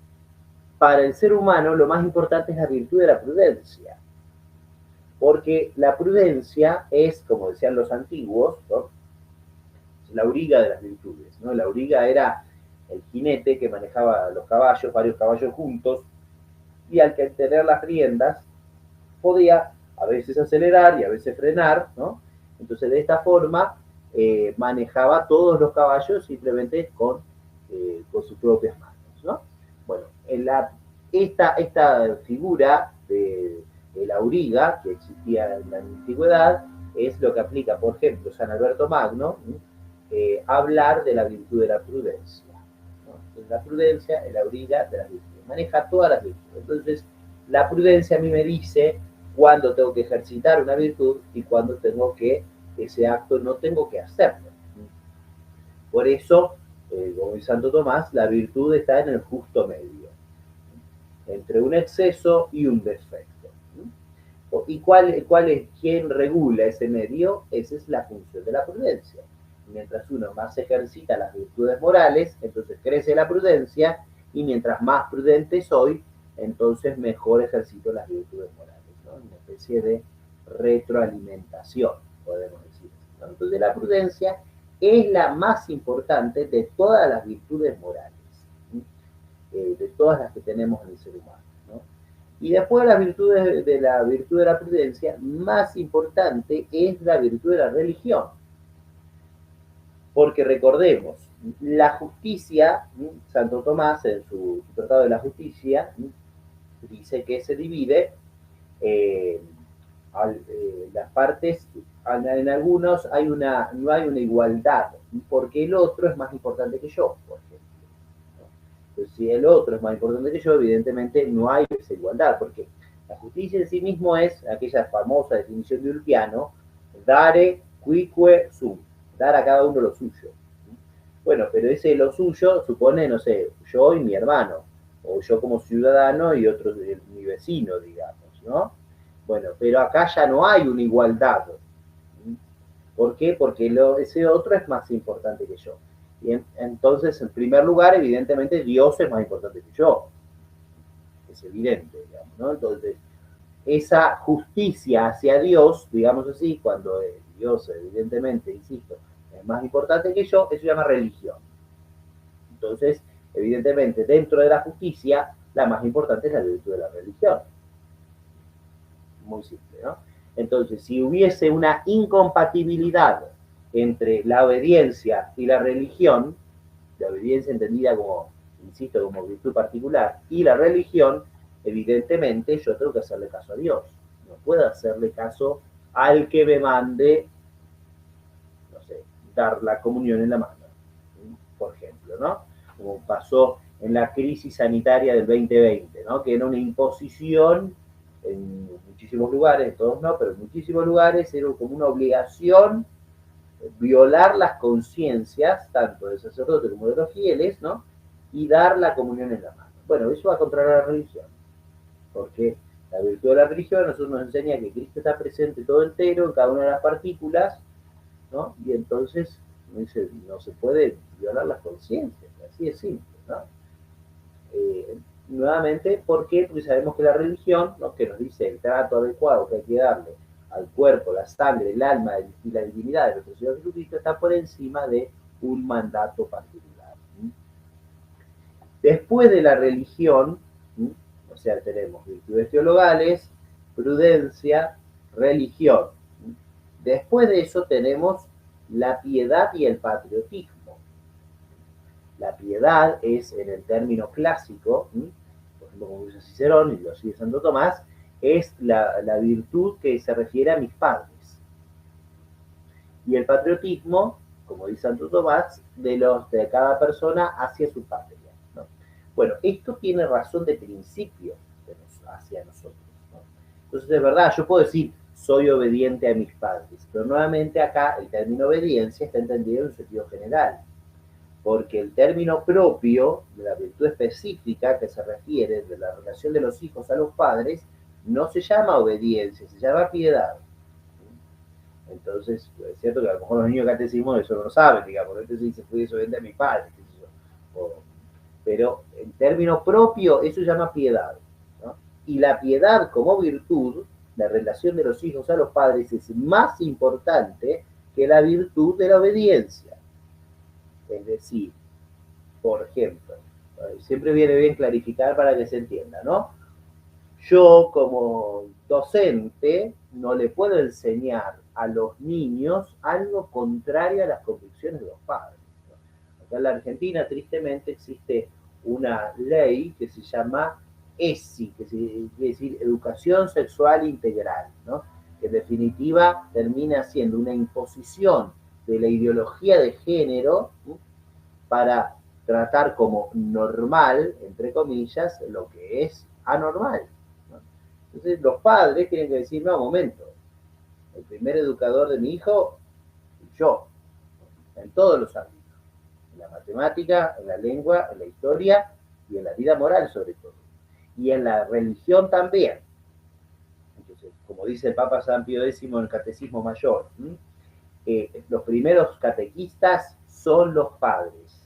para el ser humano lo más importante es la virtud de la prudencia. Porque la prudencia es, como decían los antiguos, ¿no? La auriga de las virtudes, ¿no? La auriga era el jinete que manejaba los caballos, varios caballos juntos, y al que tener las riendas podía a veces acelerar y a veces frenar, ¿no? Entonces de esta forma manejaba todos los caballos simplemente con sus propias manos, ¿no? Bueno, esta figura de la auriga que existía en la antigüedad es lo que aplica, por ejemplo, San Alberto Magno, hablar de la virtud de la prudencia, ¿no? Entonces, la prudencia es la auriga de las virtudes, maneja todas las virtudes. Entonces, la prudencia a mí me dice cuándo tengo que ejercitar una virtud y cuándo tengo que, ese acto no tengo que hacerlo. Por eso, como dice Santo Tomás, la virtud está en el justo medio, entre un exceso y un defecto. ¿Y cuál es quién regula ese medio? Esa es la función de la prudencia. Mientras uno más ejercita las virtudes morales, entonces crece la prudencia, y mientras más prudente soy, entonces mejor ejercito las virtudes morales, ¿no? Una especie de retroalimentación, podemos decir, ¿no? Entonces la prudencia es la más importante de todas las virtudes morales, de todas las que tenemos en el ser humano, ¿no? Y después las virtudes de la virtud de la prudencia, más importante es la virtud de la religión. Porque recordemos, la justicia, Santo Tomás en su Tratado de la Justicia dice que se divide las partes, en algunos no hay una igualdad, porque el otro es más importante que yo, por ejemplo. Entonces, si el otro es más importante que yo, evidentemente no hay esa igualdad, porque la justicia en sí mismo es aquella famosa definición de Ulpiano, dare quique sum, dar a cada uno lo suyo. Bueno, pero ese lo suyo supone, no sé, yo y mi hermano, o yo como ciudadano y otro, mi vecino, digamos, ¿no? Bueno, pero acá ya no hay una igualdad. ¿Por qué? Porque ese otro es más importante que yo. Y entonces, en primer lugar, evidentemente, Dios es más importante que yo. Es evidente, digamos, ¿no? Entonces, esa justicia hacia Dios, digamos así, cuando Dios, evidentemente, insisto, es más importante que yo, eso se llama religión. Entonces, evidentemente, dentro de la justicia, la más importante es la virtud de la religión. Muy simple, ¿no? Entonces, si hubiese una incompatibilidad entre la obediencia y la religión, la obediencia entendida como, insisto, como virtud particular, y la religión, evidentemente yo tengo que hacerle caso a Dios. No puedo hacerle caso al que me mande, no sé, dar la comunión en la mano, por ejemplo, ¿no? Como pasó en la crisis sanitaria del 2020, ¿no? Que era una imposición en muchísimos lugares, todos no, pero en muchísimos lugares era como una obligación violar las conciencias, tanto del sacerdote como de los fieles, ¿no? Y dar la comunión en la mano. Bueno, eso va contra la religión, porque la virtud de la religión a nosotros nos enseña que Cristo está presente todo entero en cada una de las partículas, ¿no? Y entonces no se puede violar las conciencias, así es simple, ¿no? Nuevamente, ¿por qué? Porque sabemos que la religión, ¿no? Que nos dice el trato adecuado que hay que darle al cuerpo, la sangre, el alma y la divinidad de nuestro Señor Jesucristo está por encima de un mandato particular. Después de la religión, o sea, tenemos virtudes teologales, prudencia, religión. Después de eso tenemos la piedad y el patriotismo. La piedad es, en el término clásico, por ejemplo, como dice Cicerón y lo sigue Santo Tomás, es la virtud que se refiere a mis padres. Y el patriotismo, como dice Santo Tomás, de cada persona hacia su patria, ¿no? Bueno, esto tiene razón de principio hacia nosotros, ¿no? Entonces, de verdad, yo puedo decir, soy obediente a mis padres, pero nuevamente acá el término obediencia está entendido en un sentido general, porque el término propio de la virtud específica que se refiere de la relación de los hijos a los padres no se llama obediencia, se llama piedad. Entonces, es cierto que a lo mejor los niños de catecismo eso no lo saben, digamos, entonces dice, fui desobediente a mi padre, pero en término propio eso se llama piedad, ¿no? Y la piedad como virtud, la relación de los hijos a los padres es más importante que la virtud de la obediencia. Es decir, por ejemplo, siempre viene bien clarificar para que se entienda, ¿no? Yo como docente no le puedo enseñar a los niños algo contrario a las convicciones de los padres, ¿no? Acá en la Argentina, tristemente, existe una ley que se llama ESI, que quiere decir Educación Sexual Integral, ¿no? Que en definitiva termina siendo una imposición de la ideología de género, ¿no? Para tratar como normal, entre comillas, lo que es anormal, ¿no? Entonces los padres tienen que decir, no, momento, el primer educador de mi hijo, yo, en todos los ámbitos, en la matemática, en la lengua, en la historia y en la vida moral sobre todo, y en la religión también. Entonces, como dice el Papa San Pío X en el Catecismo Mayor, los primeros catequistas son los padres,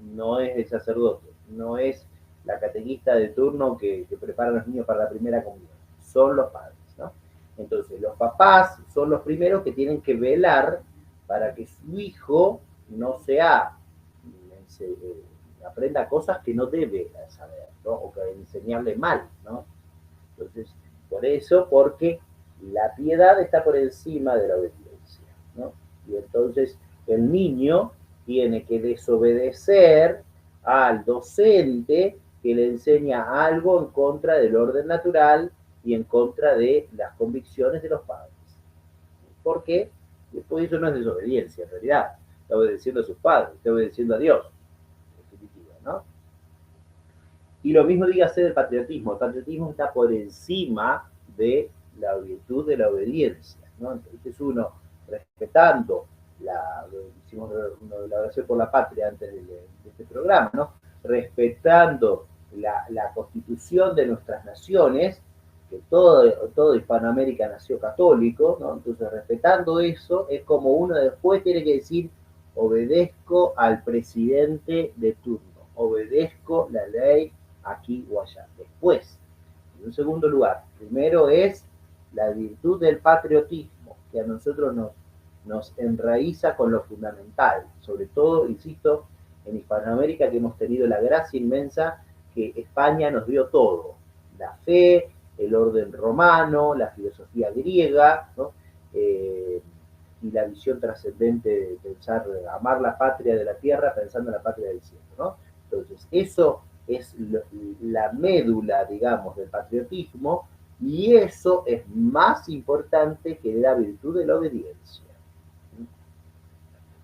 no es el sacerdote, no es la catequista de turno que prepara a los niños para la primera comunión, son los padres, ¿no? Entonces, los papás son los primeros que tienen que velar para que su hijo no aprenda cosas que no debe saber, ¿no? O que enseñarle mal, ¿no? Entonces, por eso, porque la piedad está por encima de la obediencia, ¿no? Y entonces el niño tiene que desobedecer al docente que le enseña algo en contra del orden natural y en contra de las convicciones de los padres. ¿Por qué? Después eso no es desobediencia, en realidad. Está obedeciendo a sus padres, está obedeciendo a Dios, en definitiva, ¿no? Y lo mismo dígase del patriotismo. El patriotismo está por encima de la virtud de la obediencia, ¿no? Entonces uno, respetando hicimos la oración por la patria antes de este programa, ¿no? Respetando la constitución de nuestras naciones, que todo Hispanoamérica nació católico, ¿no? Entonces respetando eso, es como uno después tiene que decir, obedezco al presidente de turno, obedezco la ley aquí o allá. Después, en un segundo lugar, primero es la virtud del patriotismo, que a nosotros nos enraiza con lo fundamental, sobre todo, insisto, en Hispanoamérica, que hemos tenido la gracia inmensa que España nos dio todo, la fe, el orden romano, la filosofía griega, ¿no? Y la visión trascendente de pensar, amar la patria de la tierra pensando en la patria del cielo, ¿no? Entonces, eso es la médula, digamos, del patriotismo, y eso es más importante que la virtud de la obediencia.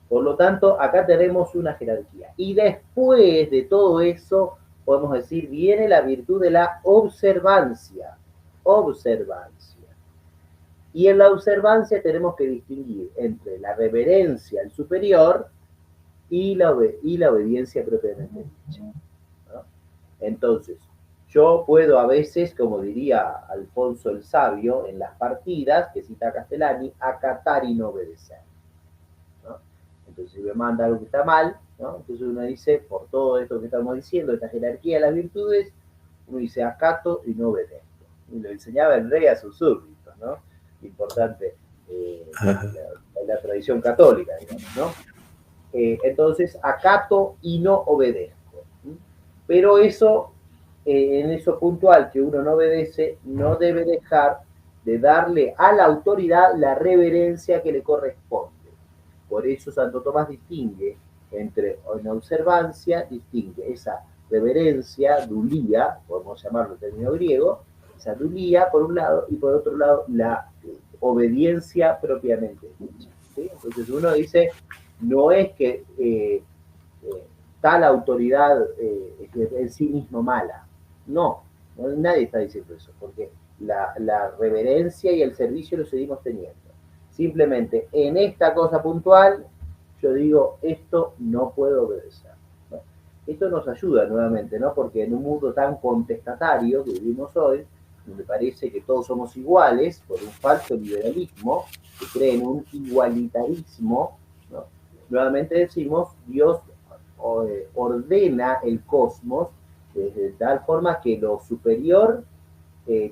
Por lo tanto, acá tenemos una jerarquía. Y después de todo eso, podemos decir, viene la virtud de la observancia. Observancia. Y en la observancia tenemos que distinguir entre la reverencia al superior y la obediencia propiamente dicha, ¿no? Entonces, yo puedo a veces, como diría Alfonso el Sabio en las partidas, que cita Castellani, acatar y no obedecer, ¿no? Entonces, si me manda algo que está mal, ¿no? Entonces uno dice, por todo esto que estamos diciendo, esta jerarquía de las virtudes, uno dice acato y no obedezco. Y lo enseñaba el rey a sus súbditos, ¿no? Importante, la tradición católica, digamos, ¿no? Entonces, acato y no obedezco. Pero eso, en eso puntual que uno no obedece, no debe dejar de darle a la autoridad la reverencia que le corresponde. Por eso Santo Tomás distingue entre una observancia, distingue esa reverencia, dulía, podemos llamarlo en término griego, esa dulía por un lado, y por otro lado la obediencia propiamente dicha, ¿sí? Entonces uno dice, no es que tal autoridad es en sí mismo mala, no, nadie está diciendo eso, porque la reverencia y el servicio lo seguimos teniendo. Simplemente en esta cosa puntual, yo digo, esto no puedo obedecer, ¿no? Esto nos ayuda nuevamente, ¿no? Porque en un mundo tan contestatario que vivimos hoy, donde parece que todos somos iguales, por un falso liberalismo, que cree en un igualitarismo, ¿no? Nuevamente decimos, Dios ordena el cosmos de tal forma que lo superior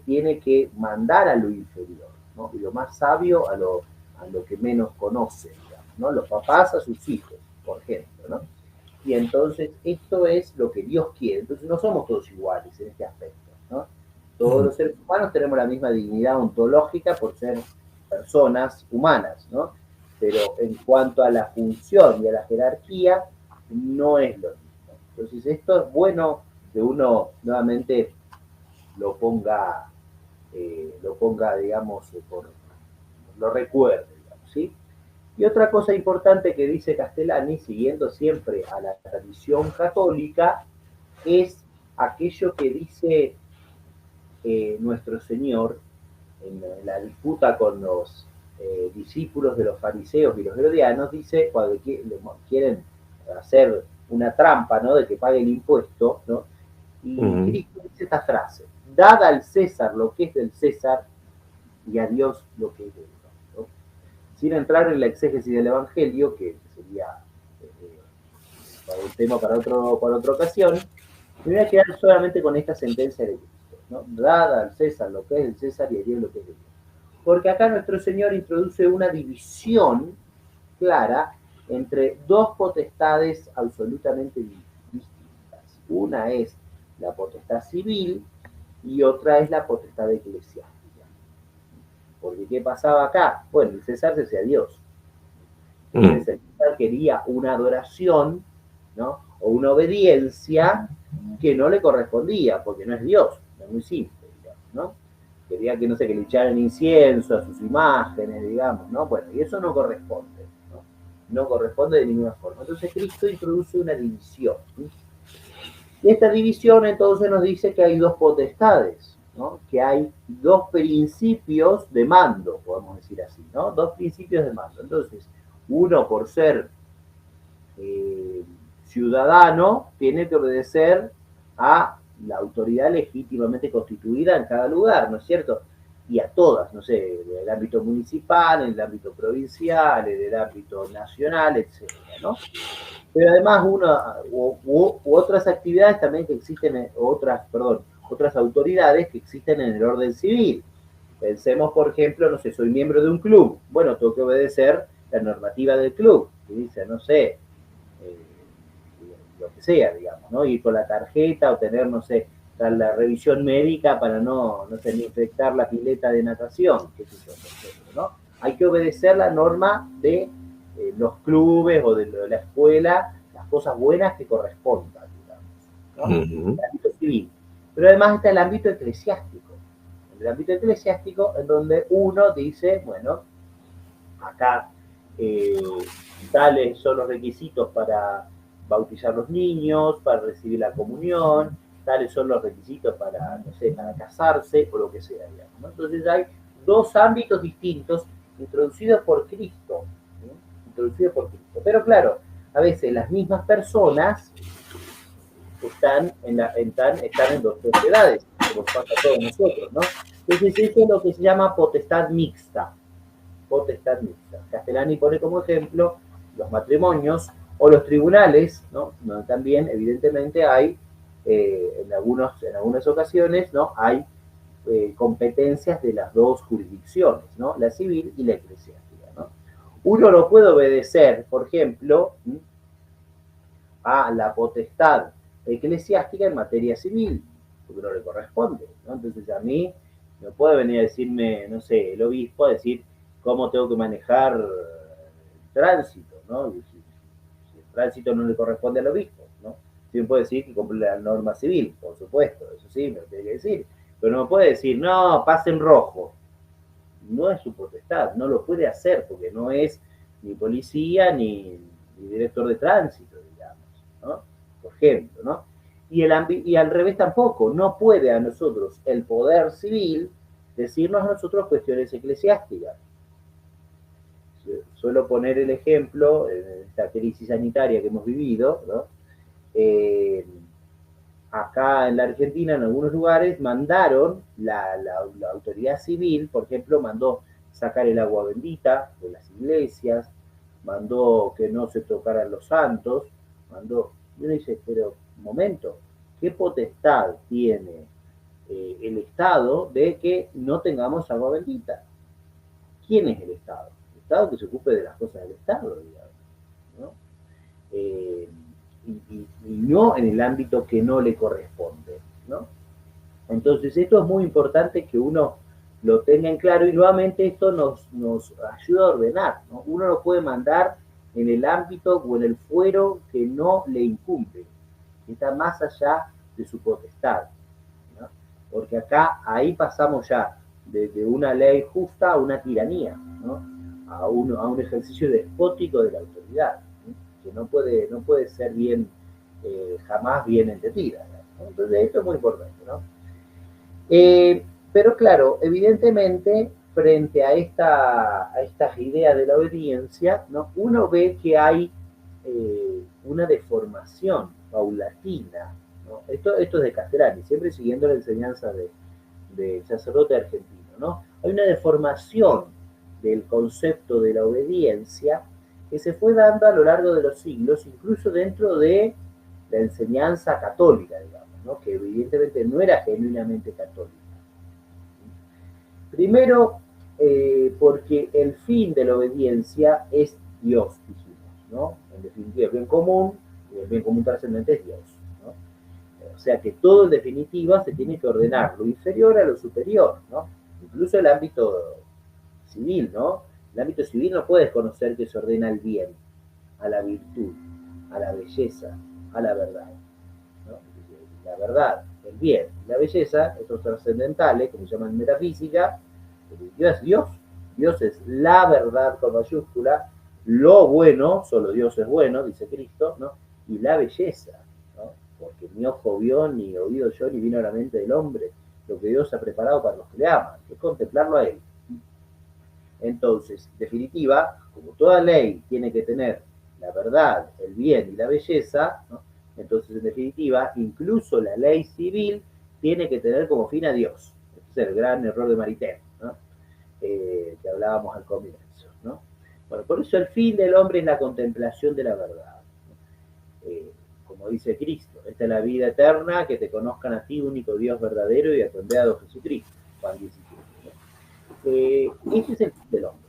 tiene que mandar a lo inferior, ¿no? Y lo más sabio a lo que menos conoce, digamos, ¿no? Los papás a sus hijos, por ejemplo, ¿no? Y entonces esto es lo que Dios quiere. Entonces no somos todos iguales en este aspecto, ¿no? Todos los seres humanos tenemos la misma dignidad ontológica por ser personas humanas, ¿no? Pero en cuanto a la función y a la jerarquía, no es lo mismo. Entonces esto es bueno que uno nuevamente lo ponga, digamos, lo recuerde, digamos, ¿sí? Y otra cosa importante que dice Castellani, siguiendo siempre a la tradición católica, es aquello que dice nuestro Señor en la disputa con los discípulos de los fariseos y los herodianos, dice, cuando quieren hacer una trampa, ¿no? De que pague el impuesto, ¿no? Y Cristo dice esta frase, dad al César lo que es del César y a Dios lo que es de Dios, ¿no? Sin entrar en la exégesis del Evangelio, que sería un tema para otra ocasión, me voy a quedar solamente con esta sentencia de Cristo, ¿no? Dad al César lo que es del César y a Dios lo que es de Dios. Porque acá nuestro Señor introduce una división clara entre dos potestades absolutamente distintas. Una es la potestad civil y otra es la potestad eclesiástica. Porque ¿qué pasaba acá? Bueno, el César decía Dios. Entonces el César quería una adoración, ¿no? O una obediencia que no le correspondía, porque no es Dios, es muy simple, digamos, ¿no? Quería que, no sé, que le echaran incienso a sus imágenes, digamos, ¿no? Bueno, y eso no corresponde, ¿no? No corresponde de ninguna forma. Entonces Cristo introduce una división, ¿sí? Y esta división entonces nos dice que hay dos potestades, ¿no? Que hay dos principios de mando, podemos decir así, ¿no? Dos principios de mando. Entonces, uno por ser ciudadano tiene que obedecer a la autoridad legítimamente constituida en cada lugar, ¿no es cierto? Y a todas, no sé, en el ámbito municipal, en el ámbito provincial, en el ámbito nacional, etcétera, ¿no? Pero además u otras actividades también que existen, otras autoridades que existen en el orden civil. Pensemos, por ejemplo, no sé, soy miembro de un club. Bueno, tengo que obedecer la normativa del club, que dice, no sé, lo que sea, digamos, ¿no? Ir con la tarjeta o tener, no sé, la revisión médica para no sé, ni infectar la pileta de natación, qué sé yo, por ejemplo, ¿no? Hay que obedecer la norma de los clubes o de la escuela, las cosas buenas que correspondan, digamos, ¿no? El ámbito civil. Pero además está el ámbito eclesiástico. El ámbito eclesiástico en donde uno dice, bueno, acá tales son los requisitos para bautizar los niños, para recibir la comunión, tales son los requisitos para, no sé, para casarse o lo que sea, digamos, ¿no? Entonces hay dos ámbitos distintos introducidos por Cristo, ¿sí? Introducidos por Cristo. Pero claro, a veces las mismas personas están en dos sociedades, como pasa a todos nosotros, ¿no? Entonces eso es lo que se llama potestad mixta. Potestad mixta. Castellani pone como ejemplo los matrimonios o los tribunales, ¿no? Donde también, evidentemente, hay, en algunas ocasiones, ¿no? Hay competencias de las dos jurisdicciones, ¿no? La civil y la eclesiástica, ¿no? Uno no puede obedecer, por ejemplo, a la potestad eclesiástica en materia civil, porque no le corresponde, ¿no? Entonces a mí no puede venir a decirme, no sé, el obispo a decir cómo tengo que manejar el tránsito, ¿no? Si el tránsito no le corresponde al obispo, ¿no? Sí me puede decir que cumple la norma civil, por supuesto, eso sí me lo tiene que decir, pero no me puede decir, no, pase en rojo. No es su potestad, no lo puede hacer porque no es ni policía ni director de tránsito, digamos, ¿no? Por ejemplo, ¿no? Y al revés tampoco, no puede a nosotros el poder civil decirnos a nosotros cuestiones eclesiásticas. Suelo poner el ejemplo en esta crisis sanitaria que hemos vivido, ¿no? Acá en la Argentina, en algunos lugares, mandaron, la autoridad civil, por ejemplo, mandó sacar el agua bendita de las iglesias, mandó que no se tocaran los santos, mandó, y uno dice, pero, un momento, ¿qué potestad tiene el Estado de que no tengamos agua bendita? ¿Quién es el Estado? El Estado que se ocupe de las cosas del Estado, digamos, ¿no? Y no en el ámbito que no le corresponde, ¿no? Entonces esto es muy importante que uno lo tenga en claro y nuevamente esto nos ayuda a ordenar, ¿no? Uno lo puede mandar en el ámbito o en el fuero que no le incumbe, que está más allá de su potestad, ¿no? Porque acá, ahí pasamos ya de una ley justa a una tiranía, ¿no? A un ejercicio despótico de la autoridad, ¿no? Que no puede ser bien, jamás bien entendida, ¿no? Entonces esto es muy importante, ¿no? Pero claro, evidentemente, frente a estas ideas de la obediencia, ¿no? Uno ve que hay una deformación paulatina, ¿no? Esto es de Castellani, siempre siguiendo la enseñanza del sacerdote argentino, ¿no? Hay una deformación del concepto de la obediencia que se fue dando a lo largo de los siglos, incluso dentro de la enseñanza católica, digamos, ¿no? Que evidentemente no era genuinamente católica. Primero, porque el fin de la obediencia es Dios, dijimos, ¿no? En definitiva, el bien común trascendente es Dios, ¿no? O sea que todo en definitiva se tiene que ordenar, lo inferior a lo superior, ¿no? Incluso el ámbito civil, ¿no? El ámbito civil no puede desconocer que se ordena al bien, a la virtud, a la belleza, a la verdad, ¿no? La verdad, el bien, la belleza, estos trascendentales, como se llaman metafísica, Dios es Dios, Dios es la verdad con mayúscula, lo bueno, solo Dios es bueno, dice Cristo, ¿no? Y la belleza, ¿no? Porque ni ojo vio, ni oído yo, ni vino a la mente del hombre lo que Dios ha preparado para los que le aman, que es contemplarlo a Él. Entonces, en definitiva, como toda ley tiene que tener la verdad, el bien y la belleza, ¿no? Entonces, en definitiva, incluso la ley civil tiene que tener como fin a Dios. Ese es el gran error de Maritain, ¿no? Que hablábamos al comienzo, ¿no? Bueno, por eso el fin del hombre es la contemplación de la verdad. Como dice Cristo, esta es la vida eterna, que te conozcan a ti, único Dios verdadero, y a tu enviado Jesucristo. Juan 17. Este es el fin del hombre.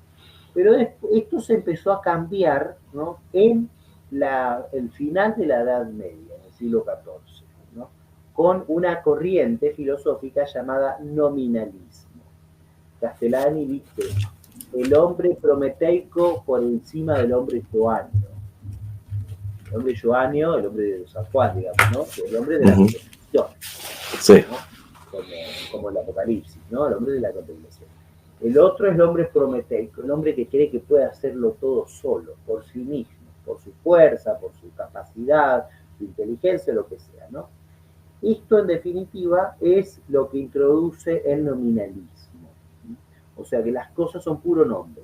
Pero esto se empezó a cambiar, ¿no? En el final de la Edad Media, en el siglo XIV, ¿no? Con una corriente filosófica llamada nominalismo. Castellani dice, el hombre prometeico por encima del hombre joáneo. El hombre joáneo, el hombre de San Juan, digamos, ¿no? El hombre de la contemplación. Sí. ¿No? Como el Apocalipsis, ¿no? El hombre de la contemplación. El otro es el hombre prometeico, el hombre que cree que puede hacerlo todo solo, por sí mismo, por su fuerza, por su capacidad, su inteligencia, lo que sea, ¿no? Esto, en definitiva, es lo que introduce el nominalismo. O sea que las cosas son puro nombre.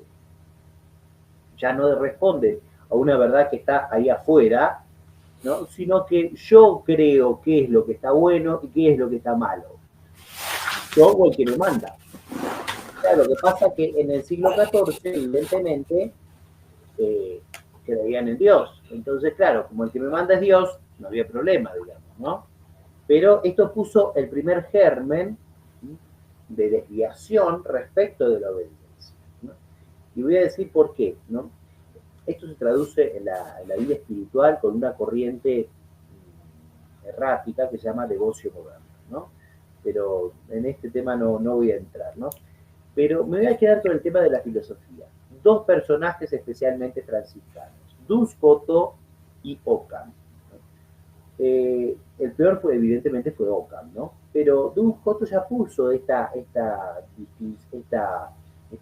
Ya no responde a una verdad que está ahí afuera, ¿no? Sino que yo creo qué es lo que está bueno y qué es lo que está malo. Yo o el que me manda. Claro, lo que pasa es que en el siglo XIV, evidentemente, creían en Dios. Entonces, claro, como el que me manda es Dios, no había problema, digamos, ¿no? Pero esto puso el primer germen de desviación respecto de la obediencia, ¿no? Y voy a decir por qué, ¿no? Esto se traduce en la vida espiritual con una corriente errática que se llama devocio moderno, ¿no? Pero en este tema no voy a entrar, ¿no? Pero me voy a quedar con el tema de la filosofía. Dos personajes especialmente franciscanos, Duns Scoto y Occam. El peor evidentemente fue Occam, ¿no? Pero Duns Scoto ya puso este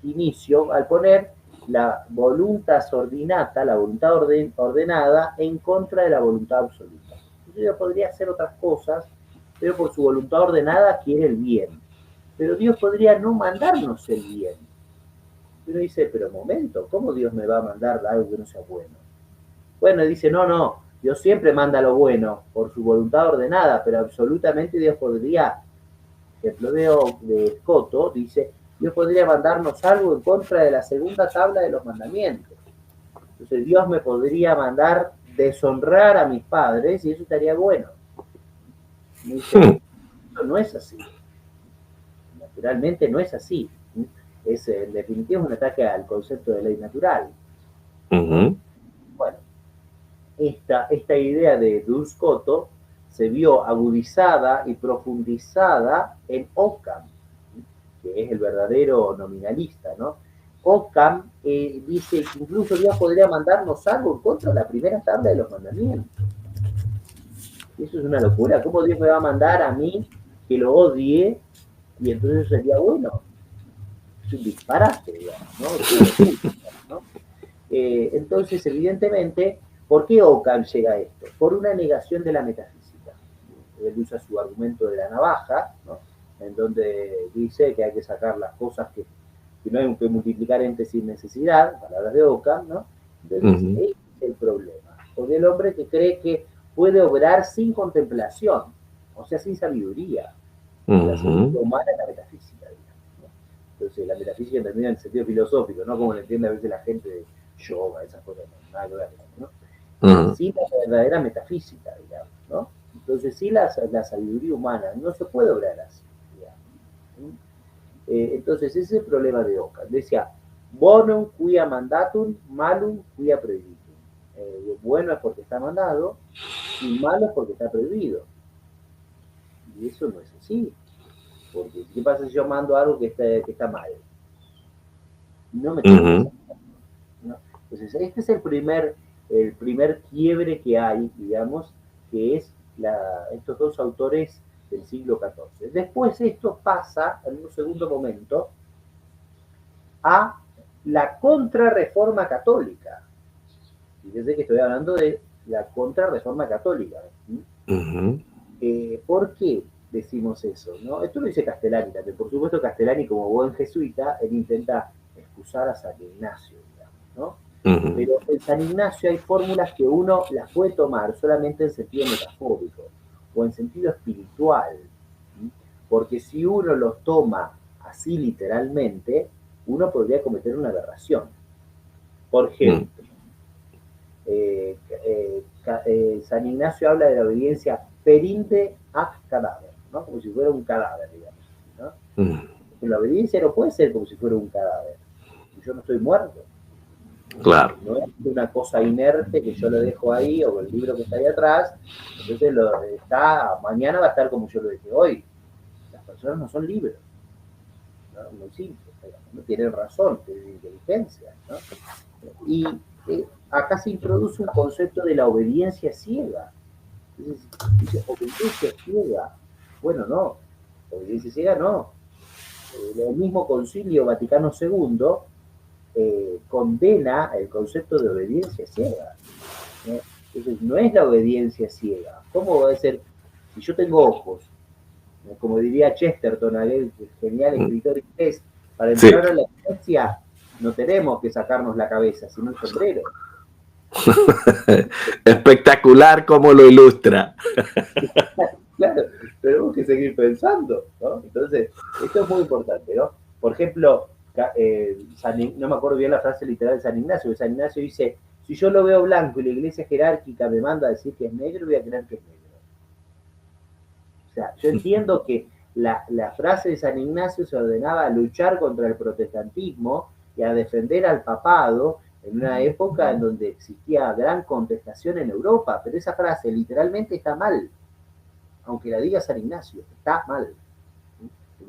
inicio al poner la voluntas ordinata, la voluntad ordenada, en contra de la voluntad absoluta. Dios podría hacer otras cosas, pero por su voluntad ordenada quiere el bien. Pero Dios podría no mandarnos el bien. Uno dice, pero momento, ¿cómo Dios me va a mandar algo que no sea bueno? Bueno, dice, no, Dios siempre manda lo bueno por su voluntad ordenada, pero absolutamente Dios podría, ejemplo de Scoto, dice, Dios podría mandarnos algo en contra de la segunda tabla de los mandamientos. Entonces Dios me podría mandar deshonrar a mis padres y eso estaría bueno. Me dice, no es así. Naturalmente no es así. Es, en definitiva, un ataque al concepto de ley natural. Bueno, esta idea de Duns Scoto se vio agudizada y profundizada en Occam, que es el verdadero nominalista, ¿no? Occam dice que incluso Dios podría mandarnos algo en contra de la primera tabla de los mandamientos. Eso es una locura. ¿Cómo Dios me va a mandar a mí que lo odie y entonces sería bueno? Es un disparate, digamos, ¿no? Entonces, evidentemente, ¿por qué Occam llega a esto? Por una negación de la metafísica. Él usa su argumento de la navaja, ¿no? En donde dice que hay que sacar las cosas que no hay que multiplicar entre sin necesidad, palabras de Occam, ¿no? Entonces, ese es el problema. Porque el hombre que cree que puede obrar sin contemplación, o sea, sin sabiduría. La sabiduría humana es la metafísica, digamos, ¿no? Entonces, la metafísica entendida en el sentido filosófico, no como lo entiende a veces la gente de yoga, esas cosas, no, nada que ver, ¿no? Sí, la verdadera metafísica, digamos, ¿no? Entonces, sí, la sabiduría humana no se puede obrar así, digamos. Entonces, ese es el problema de Occam. Decía, bonum quia mandatum, malum quia prohibitum. Bueno es porque está mandado y malo es porque está prohibido. Y eso no es así. Porque, ¿qué pasa si yo mando algo que está mal? No me tengo que sacar, ¿no? Entonces, este es el primer quiebre que hay, digamos, que es estos dos autores del siglo XIV. Después esto pasa, en un segundo momento, a la contrarreforma católica. Fíjense que estoy hablando de la contrarreforma católica. ¿Por qué decimos eso? ¿No? Esto lo dice Castellani también. Por supuesto, Castellani, como buen jesuita, él intenta excusar a San Ignacio, digamos, ¿no? Pero en San Ignacio hay fórmulas que uno las puede tomar solamente en sentido metafórico o en sentido espiritual. ¿Sí? Porque si uno los toma así literalmente, uno podría cometer una aberración. Por ejemplo, San Ignacio habla de la obediencia perinte ac cadáver, ¿no? Como si fuera un cadáver, digamos, ¿no? La obediencia no puede ser como si fuera un cadáver. Yo no estoy muerto. Claro. No es una cosa inerte que yo lo dejo ahí o el libro que está ahí atrás, entonces mañana va a estar como yo lo dejé hoy. Las personas no son libres, ¿no? Muy simple, no tienen razón, tienen inteligencia, ¿no? Y acá se introduce un concepto de la obediencia ciega. Entonces, dice, obediencia ciega. Bueno, no, obediencia ciega no. El mismo Concilio Vaticano II condena el concepto de obediencia ciega. Entonces, no es la obediencia ciega. ¿Cómo va a ser? Si yo tengo ojos, como diría Chesterton, aquel genial escritor inglés, para entrar a la iglesia no tenemos que sacarnos la cabeza, sino el sombrero. Espectacular como lo ilustra. Claro, tenemos que seguir pensando, ¿no? Entonces, esto es muy importante, ¿no? Por ejemplo, no me acuerdo bien la frase literal de San Ignacio, San Ignacio dice, si yo lo veo blanco y la iglesia jerárquica me manda a decir que es negro, voy a creer que es negro. O sea, yo entiendo que la frase de San Ignacio se ordenaba a luchar contra el protestantismo y a defender al papado en una época en donde existía gran contestación en Europa, pero esa frase literalmente está mal, aunque la diga San Ignacio, está mal.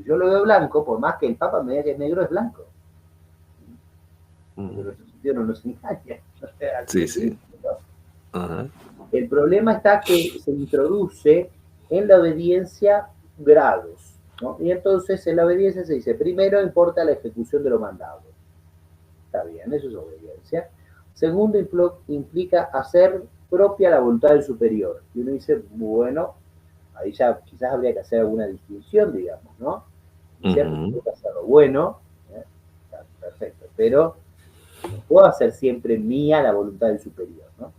Yo lo veo blanco, por más que el Papa me diga que es negro, es blanco. Pero nuestro sentido no nos engaña. Sí, sí. El problema está que se introduce en la obediencia grados, ¿no? Y entonces en la obediencia se dice, primero importa la ejecución de lo mandado. Está bien, eso es obediencia. Segundo, implica hacer propia la voluntad del superior. Y uno dice, bueno, ahí ya quizás habría que hacer alguna distinción, digamos, ¿no? ¿Cierto? Tengo que hacerlo bueno, perfecto, pero no puedo hacer siempre mía la voluntad del superior, ¿no?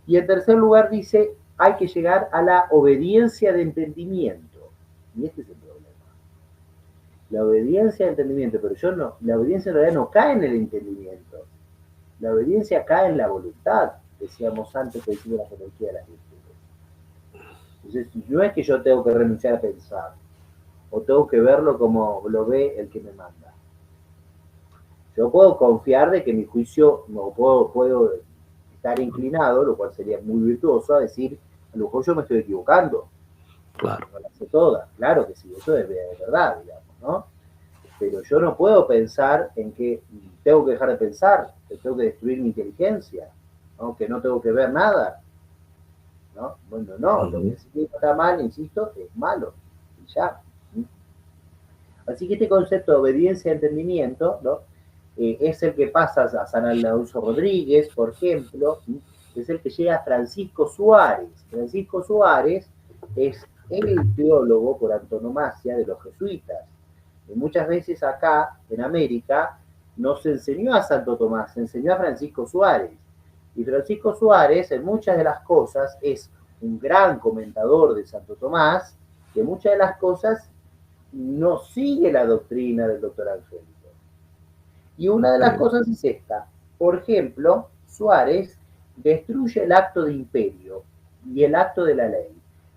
Y en tercer lugar dice, hay que llegar a la obediencia de entendimiento. Y este es el problema. La obediencia de entendimiento, pero la obediencia en realidad no cae en el entendimiento. La obediencia cae en la voluntad, decíamos antes que decimos la jerarquía de las virtudes. Entonces, no es que yo tengo que renunciar a pensar, o tengo que verlo como lo ve el que me manda. Yo puedo confiar de que mi juicio no puedo estar inclinado, lo cual sería muy virtuoso, a decir, a lo mejor yo me estoy equivocando. Claro. No la sé toda, claro que sí, eso es verdad, digamos, ¿no? Pero yo no puedo pensar en que tengo que dejar de pensar, que tengo que destruir mi inteligencia, ¿no? Que no tengo que ver nada, ¿no? Bueno, no, lo que sí está mal, insisto, es malo, y ya. Así que este concepto de obediencia y entendimiento, ¿no? Es el que pasa a San Alonso Rodríguez, por ejemplo, es el que llega a Francisco Suárez. Francisco Suárez es el teólogo por antonomasia de los jesuitas. Y muchas veces acá, en América, no se enseñó a Santo Tomás, se enseñó a Francisco Suárez. Y Francisco Suárez, en muchas de las cosas, es un gran comentador de Santo Tomás, que muchas de las cosas no sigue la doctrina del doctor Angélico. Y una de las cosas es esta. Por ejemplo, Suárez destruye el acto de imperio y el acto de la ley.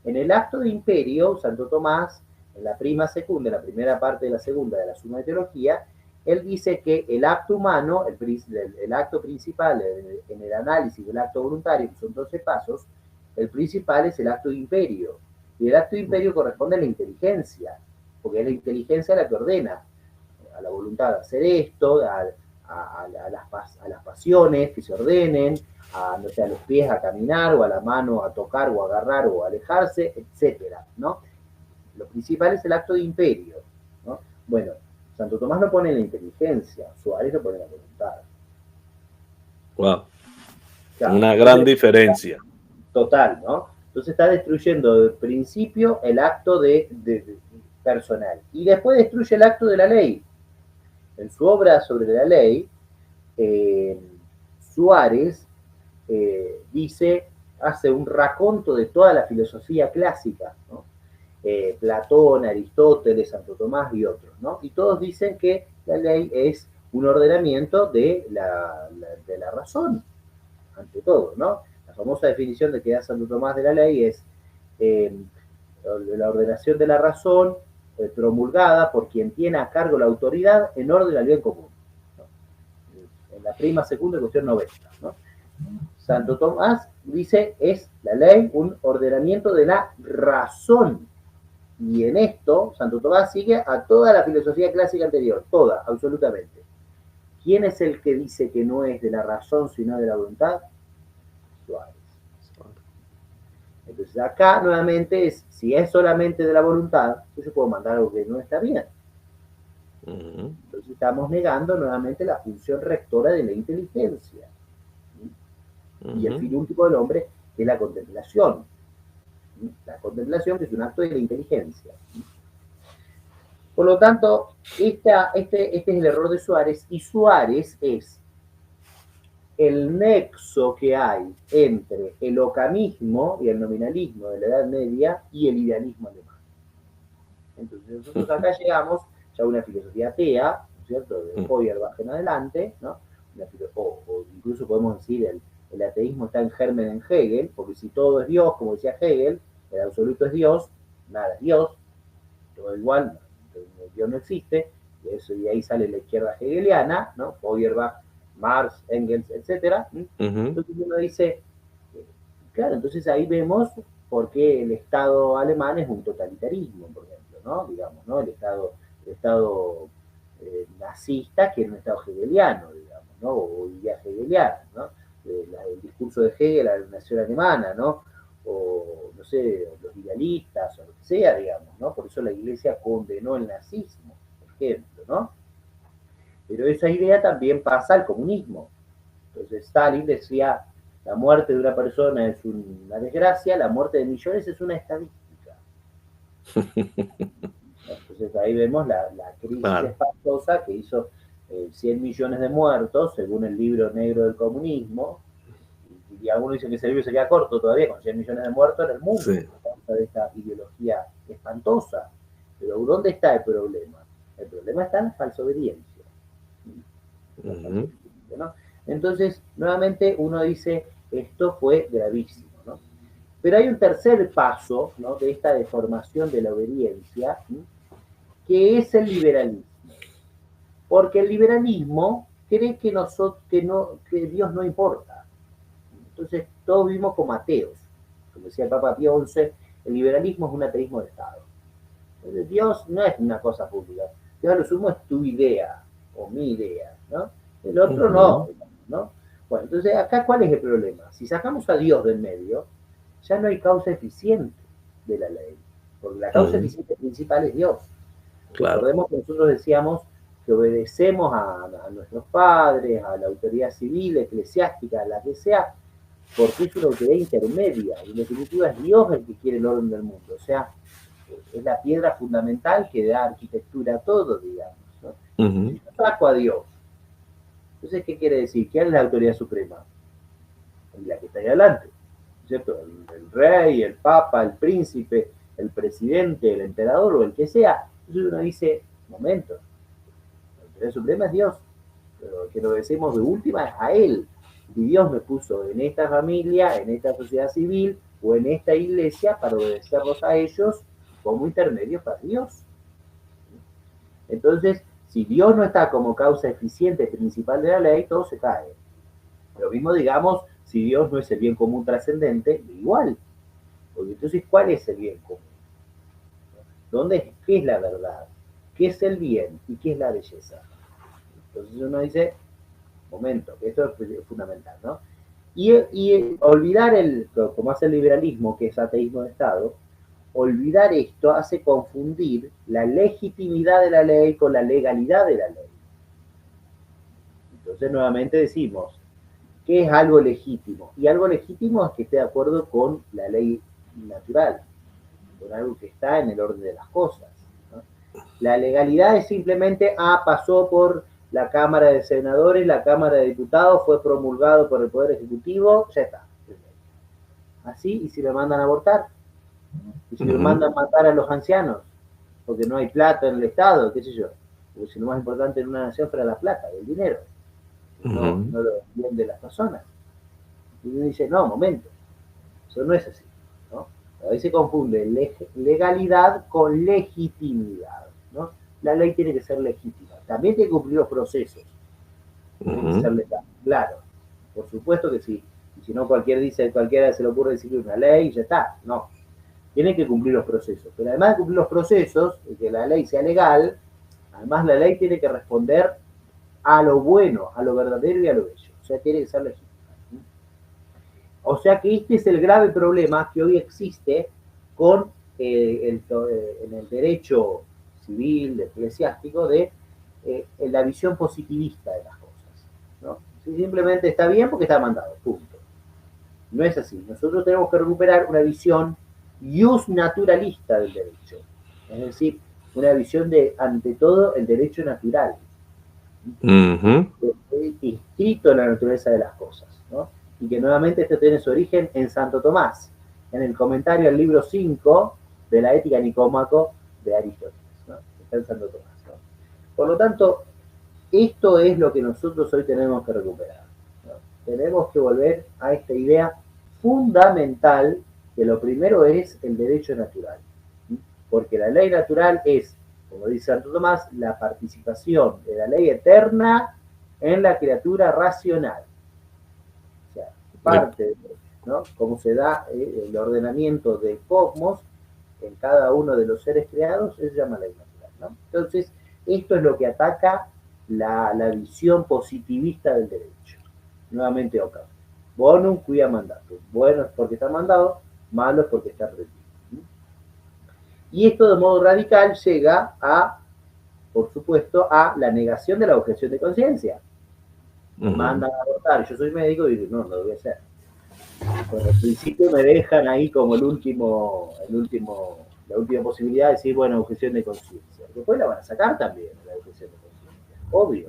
En el acto de imperio, Santo Tomás en la prima secunda, en la primera parte de la segunda de la Suma de Teología, él dice que el acto humano, el acto principal en el análisis del acto voluntario, que son 12 pasos, el principal es el acto de imperio. Y el acto de imperio corresponde a la inteligencia, porque es la inteligencia la que ordena a la voluntad de hacer esto, a las pasiones que se ordenen, no sé, a los pies a caminar, o a la mano a tocar, o a agarrar, o a alejarse, etcétera, ¿no? Lo principal es el acto de imperio, ¿no? Bueno, Santo Tomás lo pone en la inteligencia, Suárez lo pone en la voluntad. Wow. Claro, una gran diferencia. Total, ¿no? Entonces está destruyendo de principio el acto de personal. Y después destruye el acto de la ley. En su obra sobre la ley, Suárez hace un raconto de toda la filosofía clásica, ¿no? Platón, Aristóteles, Santo Tomás y otros, ¿no? Y todos dicen que la ley es un ordenamiento de la razón, ante todo, ¿no? La famosa definición de que da Santo Tomás de la ley es la ordenación de la razón promulgada por quien tiene a cargo la autoridad en orden al bien común, ¿no? En la prima segunda, cuestión 90, ¿no? Santo Tomás dice, es la ley un ordenamiento de la razón. Y en esto, Santo Tomás sigue a toda la filosofía clásica anterior, toda, absolutamente. ¿Quién es el que dice que no es de la razón, sino de la voluntad? Suárez. Entonces acá, nuevamente, si es solamente de la voluntad, yo puedo mandar algo que no está bien. Entonces estamos negando nuevamente la función rectora de la inteligencia. Y el fin último del hombre es la contemplación. La contemplación, que es un acto de la inteligencia. Por lo tanto, este es el error de Suárez, y Suárez es el nexo que hay entre el ocamismo y el nominalismo de la Edad Media y el idealismo alemán. Entonces nosotros acá llegamos ya a una filosofía atea, ¿no es cierto?, de Feuerbach en adelante, ¿no? O incluso podemos decir el ateísmo está en germen en Hegel, porque si todo es Dios, como decía Hegel, el absoluto es Dios, nada es Dios, todo igual, Dios no existe, y ahí sale la izquierda hegeliana, ¿no? Feuerbach, Marx, Engels, etc. Entonces uno dice, claro, entonces ahí vemos por qué el Estado alemán es un totalitarismo, por ejemplo, ¿no? Digamos, ¿no? El Estado nazista, que es un Estado hegeliano, digamos, ¿no? O idea hegeliana, ¿no? El discurso de Hegel a la nación alemana, ¿no? O, no sé, los idealistas, o lo que sea, digamos, ¿no? Por eso la Iglesia condenó el nazismo, por ejemplo, ¿no? Pero esa idea también pasa al comunismo. Entonces Stalin decía, la muerte de una persona es una desgracia, la muerte de millones es una estadística. Entonces ahí vemos la crisis espantosa que hizo 100 millones de muertos, según el libro negro del comunismo, y algunos dicen que ese libro se queda corto todavía, con 100 millones de muertos en el mundo, a causa de esta ideología espantosa. Pero ¿dónde está el problema? El problema está en la falsa obediencia. ¿No? Entonces, nuevamente uno dice, esto fue gravísimo, ¿no? Pero hay un tercer paso, ¿no?, de esta deformación de la obediencia, ¿sí?, que es el liberalismo. Porque el liberalismo cree que Dios no importa. Entonces, todos vivimos como ateos. Como decía el Papa Pío XI, el liberalismo es un ateísmo de Estado. Entonces, Dios no es una cosa pública. Dios a lo sumo es tu idea, o mi idea, ¿no? El otro no. Bueno, entonces acá, ¿cuál es el problema? Si sacamos a Dios del medio, ya no hay causa eficiente de la ley, porque la causa eficiente principal es Dios. Claro. Recordemos que nosotros decíamos que obedecemos a nuestros padres, a la autoridad civil, eclesiástica, la que sea, porque es una autoridad intermedia, y en definitiva es Dios el que quiere el orden del mundo, o sea, es la piedra fundamental que da arquitectura a todo, digamos, ¿no? Si yo saco a Dios, entonces, ¿qué quiere decir? ¿Quién es la autoridad suprema? La que está ahí adelante, ¿cierto? El rey, el papa, el príncipe, el presidente, el emperador o el que sea. Entonces uno dice, momento, la autoridad suprema es Dios, pero el que lo obedecemos de última es a Él. Y Dios me puso en esta familia, en esta sociedad civil o en esta iglesia para obedecerlos a ellos, como intermedio para Dios. Entonces, si Dios no está como causa eficiente principal de la ley, todo se cae. Lo mismo, digamos, si Dios no es el bien común trascendente, igual. Porque entonces, ¿cuál es el bien común? ¿Qué es la verdad? ¿Qué es el bien? ¿Y qué es la belleza? Entonces uno dice, momento, esto es fundamental, ¿no? Y olvidar como hace el liberalismo, que es ateísmo de Estado, olvidar esto hace confundir la legitimidad de la ley con la legalidad de la ley. Entonces nuevamente decimos, ¿qué es algo legítimo? Y algo legítimo es que esté de acuerdo con la ley natural, con algo que está en el orden de las cosas, ¿no? La legalidad es simplemente, pasó por la Cámara de Senadores, la Cámara de Diputados, fue promulgado por el Poder Ejecutivo, ya está. Así, y si le mandan a abortar, y si le mandan matar a los ancianos, porque no hay plata en el Estado, qué sé yo, porque si lo más importante en una nación fuera la plata, el dinero, no lo bien de las personas. Y uno dice, no, momento, eso no es así, ¿no? Ahí se confunde legalidad con legitimidad, ¿no? La ley tiene que ser legítima, también tiene que cumplir los procesos, tiene que ser legal, claro, por supuesto que sí, y si no cualquiera se le ocurre decir una ley y ya está, no, tiene que cumplir los procesos, pero además de cumplir los procesos, y que la ley sea legal, además la ley tiene que responder a lo bueno, a lo verdadero y a lo bello, o sea, tiene que ser legítima. O sea que este es el grave problema que hoy existe con en el derecho civil, eclesiástico, de la visión positivista de las cosas, ¿no? Simplemente está bien porque está mandado, punto. No es así. Nosotros tenemos que recuperar una visión ius naturalista del derecho, es decir, una visión de, ante todo, el derecho natural, inscrito en la naturaleza de las cosas, ¿no? Y que nuevamente esto tiene su origen en Santo Tomás, en el comentario al libro 5 de la Ética Nicómaco de Aristóteles, ¿no? Está en Santo Tomás, ¿no? Por lo tanto, esto es lo que nosotros hoy tenemos que recuperar, ¿no? Tenemos que volver a esta idea fundamental, que lo primero es el derecho natural, ¿sí? Porque la ley natural es, como dice Santo Tomás, la participación de la ley eterna en la criatura racional. O sea, parte, ¿no? Cómo se da el ordenamiento del cosmos en cada uno de los seres creados, eso se llama ley natural, ¿no? Entonces, esto es lo que ataca la visión positivista del derecho. Nuevamente, Ockham. Bonum quia mandatum. Bueno es porque está mandado, malo es porque está prohibido. Y esto de modo radical llega a, por supuesto, a la negación de la objeción de conciencia. Me mandan a abortar, yo soy médico y digo, no lo voy a hacer. Bueno, al principio me dejan ahí como la última posibilidad de decir, bueno, objeción de conciencia. Después la van a sacar también, la objeción de conciencia. Obvio.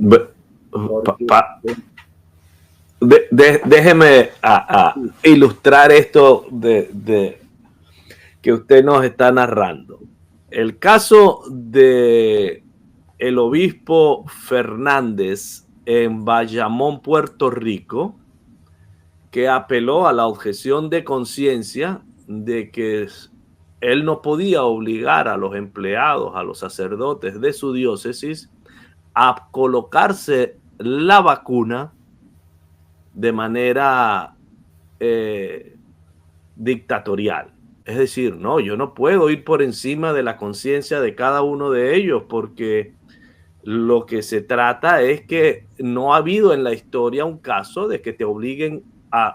Déjeme ilustrar esto de que usted nos está narrando. El caso de el obispo Fernández en Bayamón, Puerto Rico, que apeló a la objeción de conciencia de que él no podía obligar a los empleados, a los sacerdotes de su diócesis a colocarse la vacuna de manera dictatorial. Es decir, no, yo no puedo ir por encima de la conciencia de cada uno de ellos, porque lo que se trata es que no ha habido en la historia un caso de que te obliguen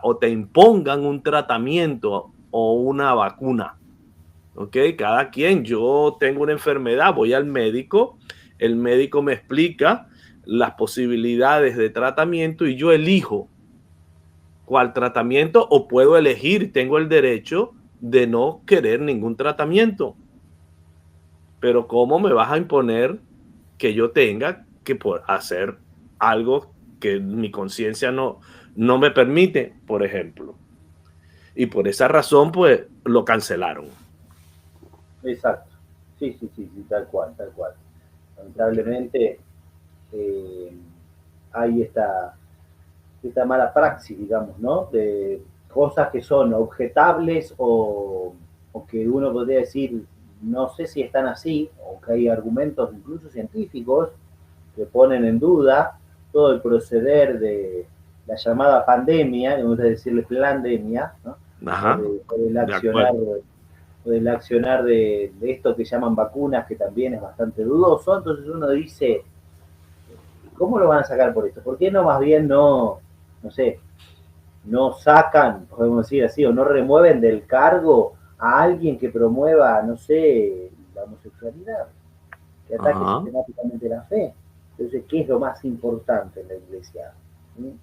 o te impongan un tratamiento o una vacuna. ¿Ok? Cada quien, yo tengo una enfermedad, voy al médico, el médico me explica las posibilidades de tratamiento y yo elijo cuál tratamiento, o puedo elegir, tengo el derecho de no querer ningún tratamiento. Pero ¿cómo me vas a imponer que yo tenga que hacer algo que mi conciencia no me permite, por ejemplo? Y por esa razón, pues, lo cancelaron. Exacto. Sí, tal cual. Lamentablemente hay esta mala praxis, digamos, ¿no? De cosas que son objetables o que uno podría decir no sé si están así, o que hay argumentos incluso científicos que ponen en duda todo el proceder de la llamada pandemia, me gusta decirle pandemia, ¿no? Ajá, O del de acuerdo. accionar de esto que llaman vacunas, que también es bastante dudoso. Entonces uno dice, ¿cómo lo van a sacar por esto? ¿Por qué no más bien no sé, no sacan, podemos decir así, o no remueven del cargo a alguien que promueva, no sé, la homosexualidad, que ataque Ajá. sistemáticamente la fe? Entonces, ¿qué es lo más importante en la iglesia? ¿Sí?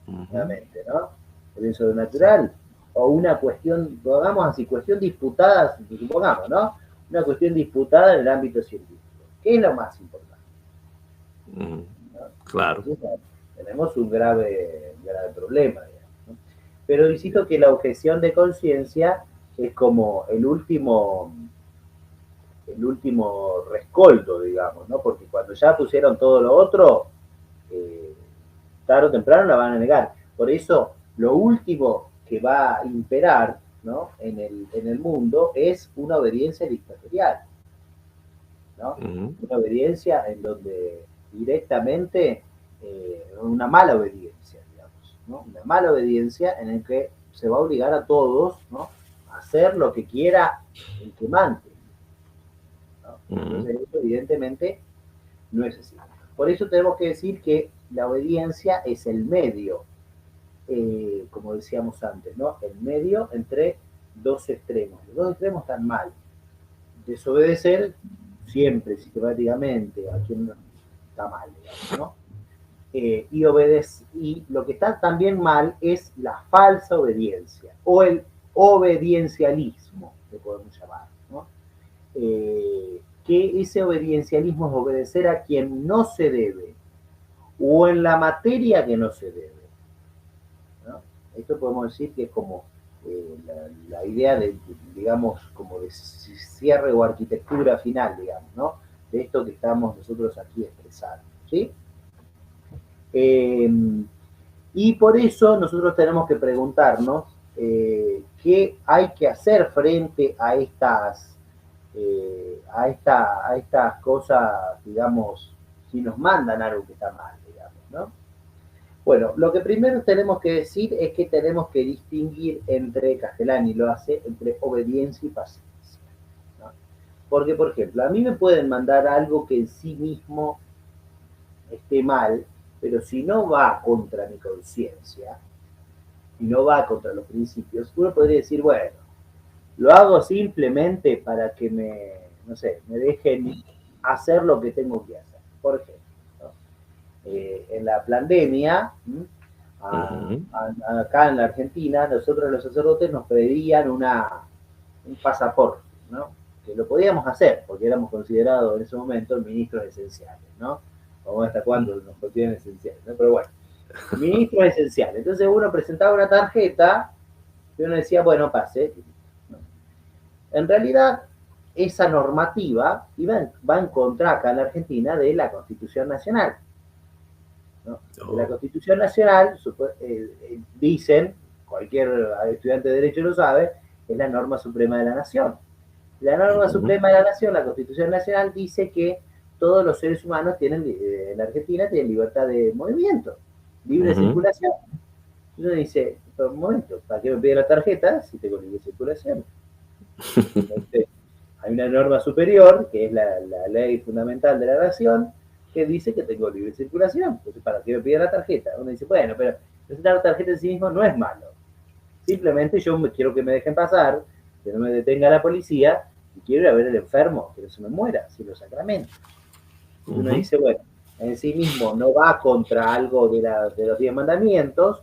Ujú. Nuevamente, ¿no? El sobrenatural, o una cuestión, digamos así, cuestión disputada, supongamos, ¿no? Una cuestión disputada en el ámbito científico. ¿Qué es lo más importante? ¿No? Claro. Entonces, bueno, tenemos un grave problema, digamos, ¿no? Pero insisto que la objeción de conciencia es como el último rescoldo, digamos, ¿no? Porque cuando ya pusieron todo lo otro, eh, tarde o temprano la van a negar. Por eso, lo último que va a imperar, ¿no? en el mundo es una obediencia dictatorial, ¿no? Ujú. Una obediencia en donde directamente, una mala obediencia, digamos, ¿no? Una mala obediencia en el que se va a obligar a todos, ¿no? A hacer lo que quiera el que mande, ¿no? Ujú. Entonces, eso evidentemente no es así. Por eso tenemos que decir que la obediencia es el medio, como decíamos antes, ¿no? El medio entre dos extremos. Los dos extremos están mal. Desobedecer siempre, sistemáticamente, a quien está mal, digamos, ¿no? Y lo que está también mal es la falsa obediencia o el obediencialismo, que podemos llamar, ¿no? Que ese obediencialismo es obedecer a quien no se debe o en la materia que no se debe, ¿no? Esto podemos decir que es como, la idea de, digamos, como de cierre o arquitectura final, digamos, ¿no? De esto que estamos nosotros aquí expresando, ¿sí? Eh, y por eso nosotros tenemos que preguntarnos, qué hay que hacer frente a estas cosas, digamos, si nos mandan algo que está mal, digamos, ¿no? Bueno, lo que primero tenemos que decir es que tenemos que distinguir entre, Castellani lo hace, entre obediencia y paciencia, ¿no? Porque, por ejemplo, a mí me pueden mandar algo que en sí mismo esté mal, pero si no va contra mi conciencia, y no va contra los principios, uno podría decir, bueno, lo hago simplemente para que no sé, me dejen hacer lo que tengo que hacer. Por ejemplo, ¿no? En la pandemia, Ujú. acá en la Argentina, nosotros los sacerdotes nos pedían un pasaporte, ¿no? Que lo podíamos hacer, porque éramos considerados en ese momento ministros esenciales, ¿no? Vamos hasta cuándo nos consideran esenciales, ¿no? Pero bueno, ministros esenciales. Entonces uno presentaba una tarjeta y uno decía, bueno, pase, ¿no? En realidad, esa normativa va en contra acá en la Argentina de la Constitución Nacional, ¿no? De la Oh. Constitución Nacional, dicen, cualquier estudiante de Derecho lo sabe, es la norma suprema de la Nación. La norma Ujú. suprema de la Nación, la Constitución Nacional, dice que todos los seres humanos en la Argentina tienen libertad de movimiento, libre Ujú. circulación. Uno dice, pero un momento, ¿para qué me pide la tarjeta si tengo libre circulación? Entonces, hay una norma superior, que es la ley fundamental de la nación, que dice que tengo libre circulación. Entonces, ¿para qué me pide la tarjeta? Uno dice, bueno, pero presentar la tarjeta en sí mismo no es malo. Simplemente yo quiero que me dejen pasar, que no me detenga la policía, y quiero ir a ver al enfermo, que no se me muera, si lo sacramento. Y uno Ujú. dice, bueno, en sí mismo no va contra algo de los 10 mandamientos.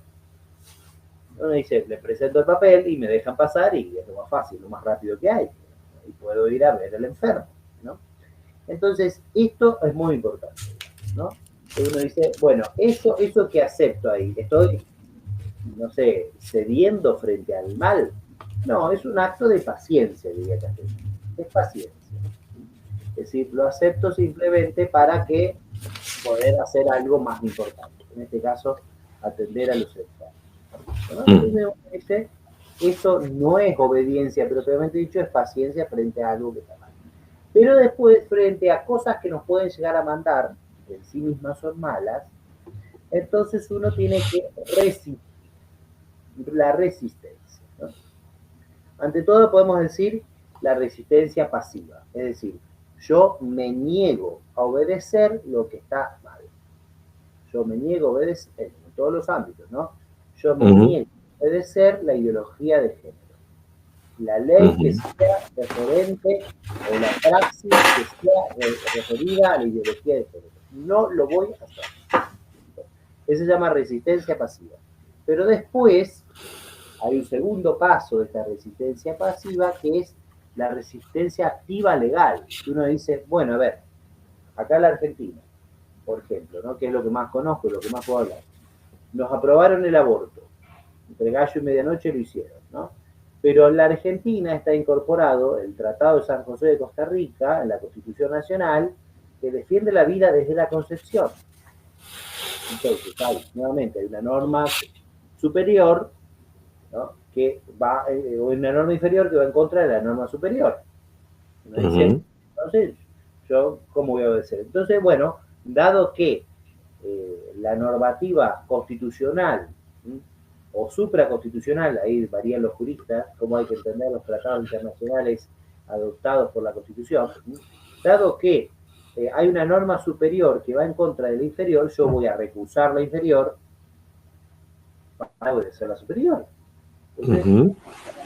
Uno dice, le presento el papel y me dejan pasar y es lo más fácil, lo más rápido que hay. Y puedo ir a ver al enfermo, ¿no? Entonces, esto es muy importante, ¿no? Uno dice, bueno, eso que acepto ahí, estoy, no sé, cediendo frente al mal. No, es un acto de paciencia, diría Castellano. Es paciencia. Es decir, lo acepto simplemente para que poder hacer algo más importante. En este caso, atender a los enfermos, ¿no? Mm. Entonces, eso no es obediencia, pero previamente dicho es paciencia frente a algo que está mal. Pero después, frente a cosas que nos pueden llegar a mandar, que en sí mismas son malas, entonces uno tiene que resistir la resistencia, ¿no? Ante todo podemos decir la resistencia pasiva, es decir, yo me niego a obedecer lo que está mal. Yo me niego a obedecer en todos los ámbitos, ¿no? Yo me niego a obedecer la ideología de género. La ley que sea referente o la praxis que sea referida a la ideología de género. No lo voy a hacer. Eso se llama resistencia pasiva. Pero después hay un segundo paso de esta resistencia pasiva que es la resistencia activa legal. Uno dice, bueno, a ver, acá en la Argentina, por ejemplo, ¿no? Que es lo que más conozco, lo que más puedo hablar. Nos aprobaron el aborto. Entre gallo y medianoche lo hicieron, ¿no? Pero en la Argentina está incorporado el Tratado de San José de Costa Rica, en la Constitución Nacional, que defiende la vida desde la concepción. Entonces, nuevamente, hay una norma superior, ¿no? Que va, o una norma inferior que va en contra de la norma superior. Uno dice, entonces, ¿yo cómo voy a obedecer? Entonces, bueno, dado que la normativa constitucional o supraconstitucional, ahí varían los juristas, cómo hay que entender los tratados internacionales adoptados por la Constitución, dado que hay una norma superior que va en contra de la inferior, yo voy a recusar la inferior para obedecer la superior. Entonces,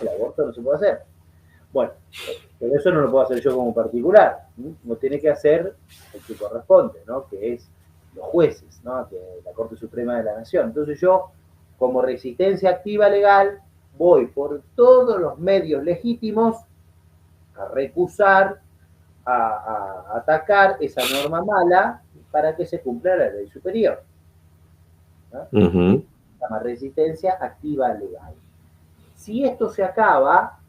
el aborto no se puede hacer. Bueno, pero eso no lo puedo hacer yo como particular, lo tiene que hacer el que corresponde, ¿no? Que es los jueces, ¿no? Que es la Corte Suprema de la Nación. Entonces yo, como resistencia activa legal, voy por todos los medios legítimos a recusar, a atacar esa norma mala para que se cumpla la ley superior, ¿no? Se llama resistencia activa legal. Si esto se acaba,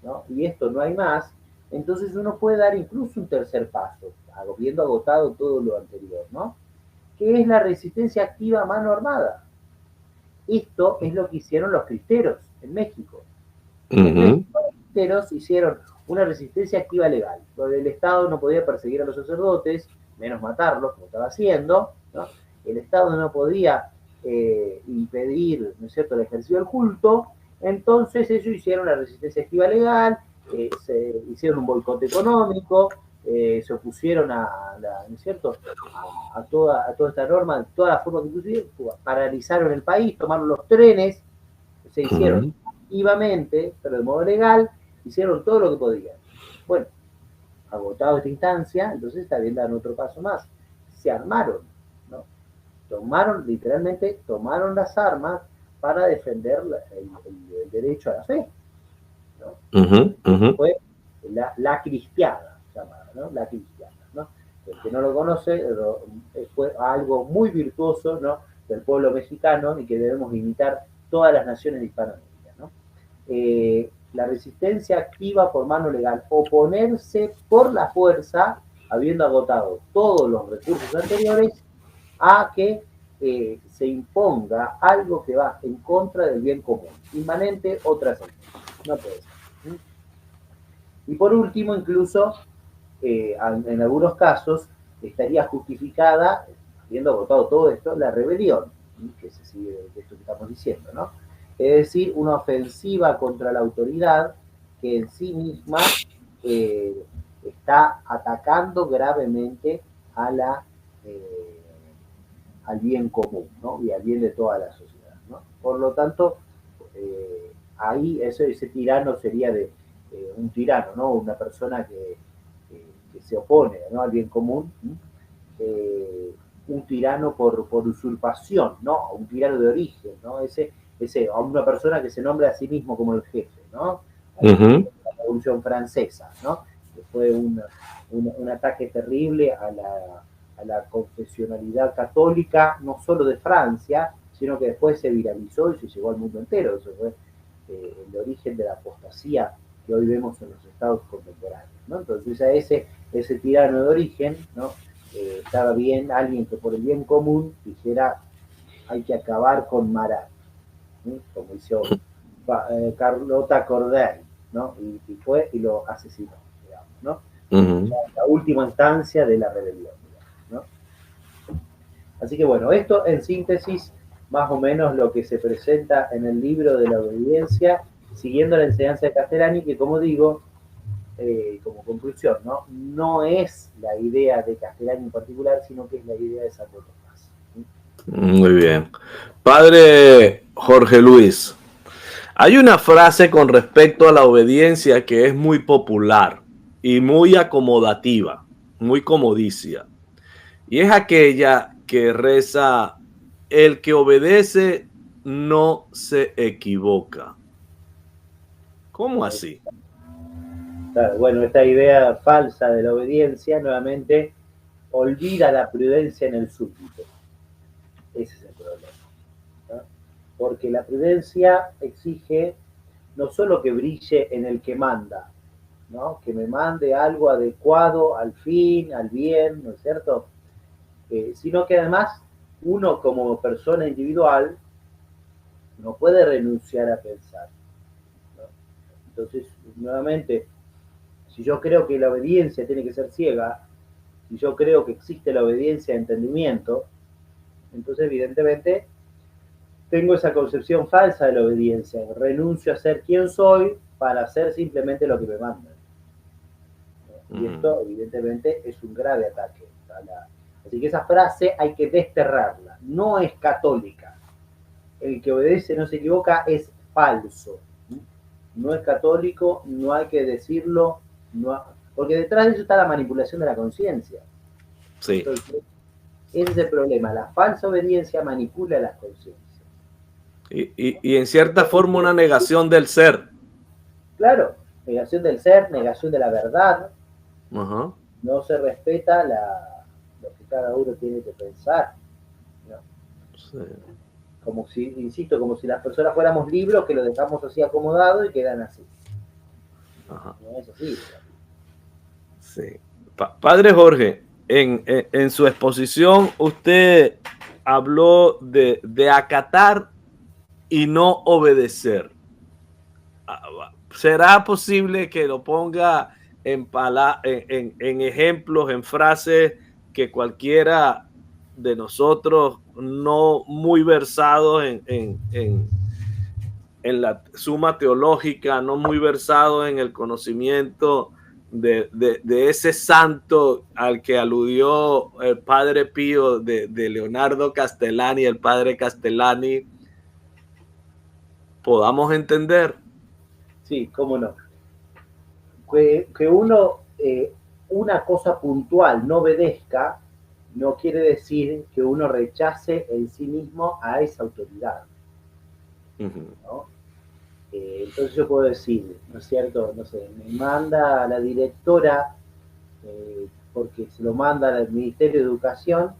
¿no? Y esto no hay más, entonces uno puede dar incluso un tercer paso, habiendo agotado todo lo anterior, ¿no? Que es la resistencia activa mano armada. Esto es lo que hicieron los cristeros en México. En México los cristeros hicieron una resistencia activa legal, donde el Estado no podía perseguir a los sacerdotes, menos matarlos, como estaba haciendo, ¿no? El Estado no podía impedir, ¿no es cierto?, el ejercicio del culto. Entonces ellos hicieron la resistencia activa legal, se hicieron un boicot económico, se opusieron ¿no es cierto?, a toda esta norma, de todas las formas que pusieron, paralizaron el país, tomaron los trenes, se hicieron activamente, pero de modo legal, hicieron todo lo que podían. Bueno, agotado esta instancia, entonces también dan otro paso más. Se armaron, ¿no? Literalmente tomaron las armas para defender el derecho a la fe, ¿no? Fue la cristiada, llamada, ¿no? La cristiada, ¿no? El que no lo conoce, fue algo muy virtuoso, ¿no?, del pueblo mexicano y que debemos imitar todas las naciones de Hispanoamérica, ¿no? La resistencia activa por mano legal, oponerse por la fuerza, habiendo agotado todos los recursos anteriores, a que se imponga algo que va en contra del bien común, inmanente o trascendente. No puede ser. Y por último, incluso, en algunos casos, estaría justificada, habiendo agotado todo esto, la rebelión, que se sigue de esto que estamos diciendo, ¿no? Es decir, una ofensiva contra la autoridad que en sí misma está atacando gravemente a al bien común, ¿no? Y al bien de toda la sociedad, ¿no? Por lo tanto, ahí ese tirano sería un tirano, ¿no? Una persona que se opone, ¿no?, al bien común, un tirano por usurpación, ¿no? Un tirano de origen, ¿no? A una persona que se nombra a sí mismo como el jefe, ¿no? La Revolución Francesa, ¿no? Que fue un ataque terrible a la confesionalidad católica, no solo de Francia, sino que después se viralizó y se llegó al mundo entero. Eso fue el origen de la apostasía que hoy vemos en los estados contemporáneos, ¿no? Entonces a ese tirano de origen, ¿no? Estaba bien alguien que por el bien común dijera hay que acabar con Marat, ¿sí?, como hizo Carlota Corday, ¿no? Y fue y lo asesinó, digamos, ¿no? la última instancia de la rebelión, ¿no? Así que bueno, esto en síntesis, más o menos lo que se presenta en el libro de la obediencia, siguiendo la enseñanza de Castellani, que como digo, como conclusión, ¿no? No es la idea de Castellani en particular, sino que es la idea de Santo Tomás. Muy bien. Padre Jorge Luis, hay una frase con respecto a la obediencia que es muy popular y muy acomodativa, muy comodicia. Y es aquella que reza: el que obedece no se equivoca. ¿Cómo así? Claro, bueno, esta idea falsa de la obediencia nuevamente olvida la prudencia en el súbdito. Ese es el problema, ¿no? Porque la prudencia exige no solo que brille en el que manda, ¿no? Que me mande algo adecuado al fin, al bien, ¿no es cierto? Sino que además uno como persona individual no puede renunciar a pensar, ¿no? Entonces, nuevamente, si yo creo que la obediencia tiene que ser ciega, si yo creo que existe la obediencia de entendimiento, entonces evidentemente tengo esa concepción falsa de la obediencia. Renuncio a ser quien soy para hacer simplemente lo que me mandan. Y esto evidentemente es un grave ataque a la... Así que esa frase hay que desterrarla. No es católica. El que obedece no se equivoca es falso. No es católico, no hay que decirlo, no, porque detrás de eso está la manipulación de la conciencia. Sí. Entonces, ese es el problema. La falsa obediencia manipula las conciencias. Y en cierta forma una negación del ser. Claro, negación del ser, negación de la verdad. Uh-huh. No se respeta lo que cada uno tiene que pensar, ¿no? Sí. Como si, insisto, como si las personas fuéramos libros que lo dejamos así acomodado y quedan así. Ajá. No es así. Sí. Padre Jorge, en su exposición usted habló de acatar y no obedecer. ¿Será posible que lo ponga en ejemplos, en frases que cualquiera de nosotros no muy versados en la suma teológica, no muy versados en el conocimiento de ese santo al que aludió el Padre Pío de Leonardo Castellani, el Padre Castellani, podamos entender? Sí, cómo no. Que uno, una cosa puntual no obedezca, no quiere decir que uno rechace en sí mismo a esa autoridad, ¿no? Entonces yo puedo decir, ¿no es cierto? No sé, me manda a la directora, porque se lo manda al Ministerio de Educación,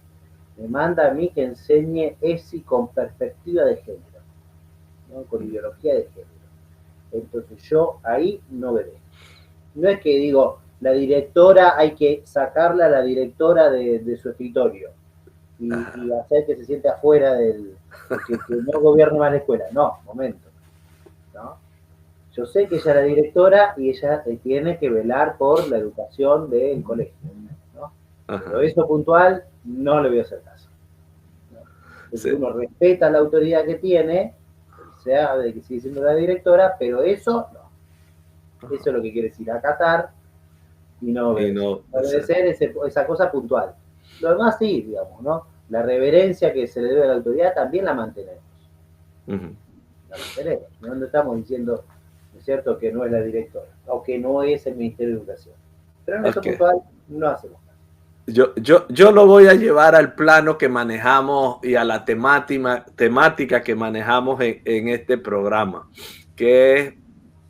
me manda a mí que enseñe ESI con perspectiva de género, ¿no? Con ideología de género. Entonces yo ahí no obedezco. No es que digo, la directora hay que sacarla a la directora de su escritorio y hacer que se siente afuera que no gobierne más la escuela. No, momento, ¿no? Yo sé que ella es la directora y ella tiene que velar por la educación del colegio, ¿no? Pero eso puntual no le voy a hacer caso, ¿no? Entonces sí, uno respeta la autoridad que tiene, sea de que sigue siendo la directora, pero eso no. Eso es lo que quiere decir acatar y no obedecer esa cosa puntual. Lo demás sí, digamos, ¿no? La reverencia que se le debe a la autoridad también la mantenemos. La mantenemos. No estamos diciendo, ¿no es cierto?, que no es la directora o que no es el Ministerio de Educación. Pero en eso puntual no hacemos caso. Yo lo voy a llevar al plano que manejamos y a la temática que manejamos en este programa, que es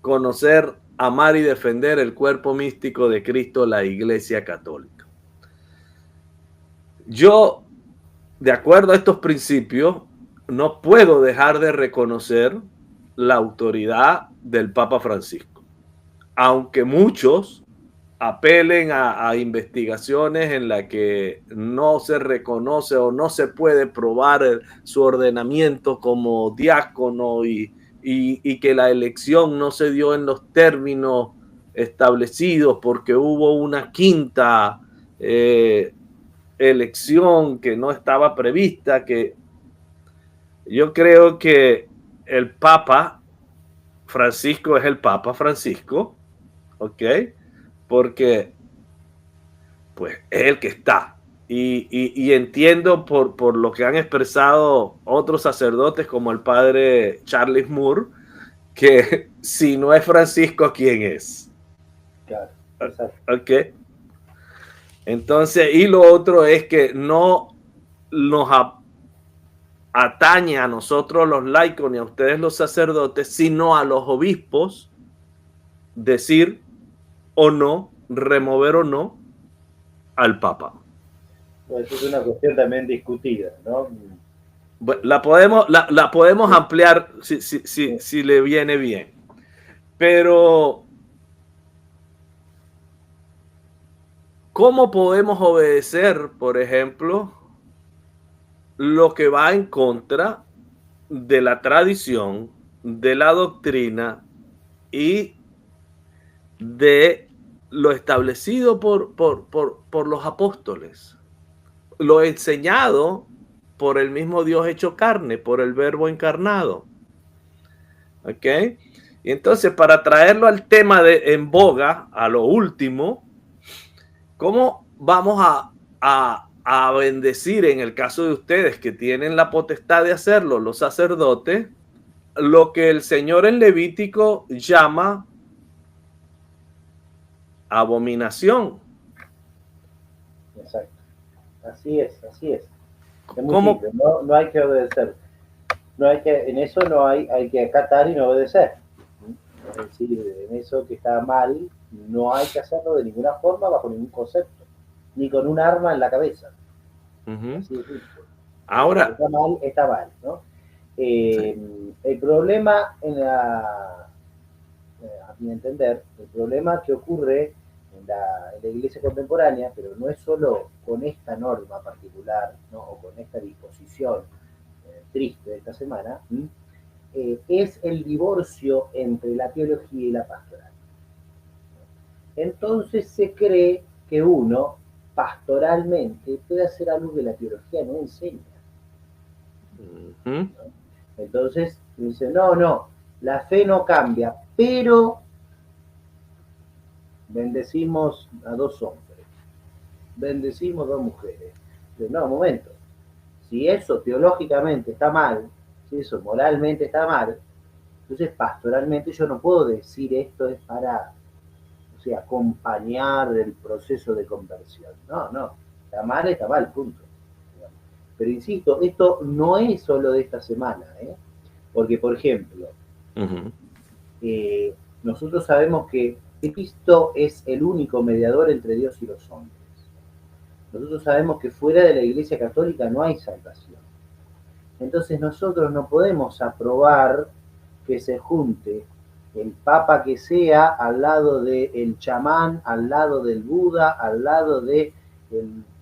conocer, amar y defender el cuerpo místico de Cristo, la Iglesia Católica. Yo, de acuerdo a estos principios, no puedo dejar de reconocer la autoridad del Papa Francisco, aunque muchos apelen a investigaciones en las que no se reconoce o no se puede probar su ordenamiento como diácono y que la elección no se dio en los términos establecidos porque hubo una quinta elección que no estaba prevista, que yo creo que el Papa Francisco es el Papa Francisco, ¿ok? Porque pues es el que está. Y entiendo por lo que han expresado otros sacerdotes como el padre Charles Moore, que si no es Francisco, ¿quién es? Claro, exacto. ¿Ok? Entonces, y lo otro es que no nos atañe a nosotros los laicos ni a ustedes los sacerdotes, sino a los obispos decir o no, remover o no al Papa. Pues es una cuestión también discutida, ¿no? La podemos ampliar si le viene bien. Pero, ¿cómo podemos obedecer, por ejemplo, lo que va en contra de la tradición, de la doctrina y de lo establecido por los apóstoles? Lo enseñado por el mismo Dios hecho carne, por el Verbo encarnado. ¿Ok? Y entonces, para traerlo al tema en boga, a lo último, ¿cómo vamos a bendecir, en el caso de ustedes que tienen la potestad de hacerlo, los sacerdotes, lo que el Señor en Levítico llama abominación? Exacto. Así es, así es. Es muy ¿Cómo? simple, no hay que obedecer. En eso hay que acatar y no obedecer. Es decir, en eso que está mal, no hay que hacerlo de ninguna forma, bajo ningún concepto, ni con un arma en la cabeza. Así de simple. Ahora, Está mal, ¿no? sí. El problema a mi entender, el problema que ocurre en la iglesia contemporánea, pero no es solo con esta norma particular, ¿no? O con esta disposición triste de esta semana, es el divorcio entre la teología y la pastoral. Entonces se cree que uno pastoralmente puede hacer algo que la teología no enseña. ¿No? Entonces dice, no, la fe no cambia, pero bendecimos a 2 hombres, bendecimos 2 mujeres. No, un momento, si eso teológicamente está mal, si eso moralmente está mal, entonces pastoralmente yo no puedo decir esto es para, o sea, acompañar el proceso de conversión. No, está mal, punto. Pero insisto, esto no es solo de esta semana, porque por ejemplo, nosotros sabemos que Cristo es el único mediador entre Dios y los hombres. Nosotros sabemos que fuera de la Iglesia Católica no hay salvación. Entonces nosotros no podemos aprobar que se junte el Papa que sea al lado del chamán, al lado del Buda, al lado del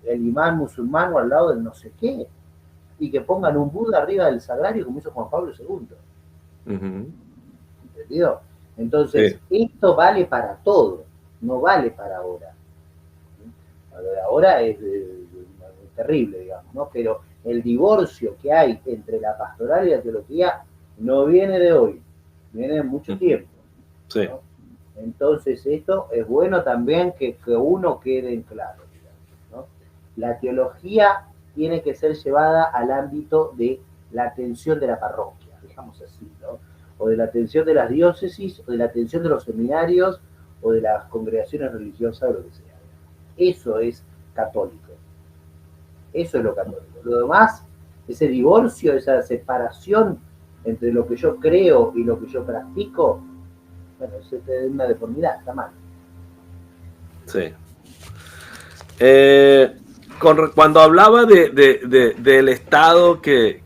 imán musulmán o al lado del no sé qué, y que pongan un Buda arriba del sagrario como hizo Juan Pablo II. ¿Entendido? Entonces, esto vale para todo, no vale para ahora. Lo de ahora es terrible, digamos, ¿no? Pero el divorcio que hay entre la pastoral y la teología no viene de hoy, viene de mucho tiempo. Sí. ¿No? Entonces, esto es bueno también que uno quede en claro, digamos, ¿no? La teología tiene que ser llevada al ámbito de la atención de la parroquia, digamos así, ¿no? O de la atención de las diócesis, o de la atención de los seminarios, o de las congregaciones religiosas, o lo que sea. Eso es católico. Eso es lo católico. Lo demás, ese divorcio, esa separación entre lo que yo creo y lo que yo practico, bueno, es una deformidad, está mal. Sí. Cuando hablaba del Estado que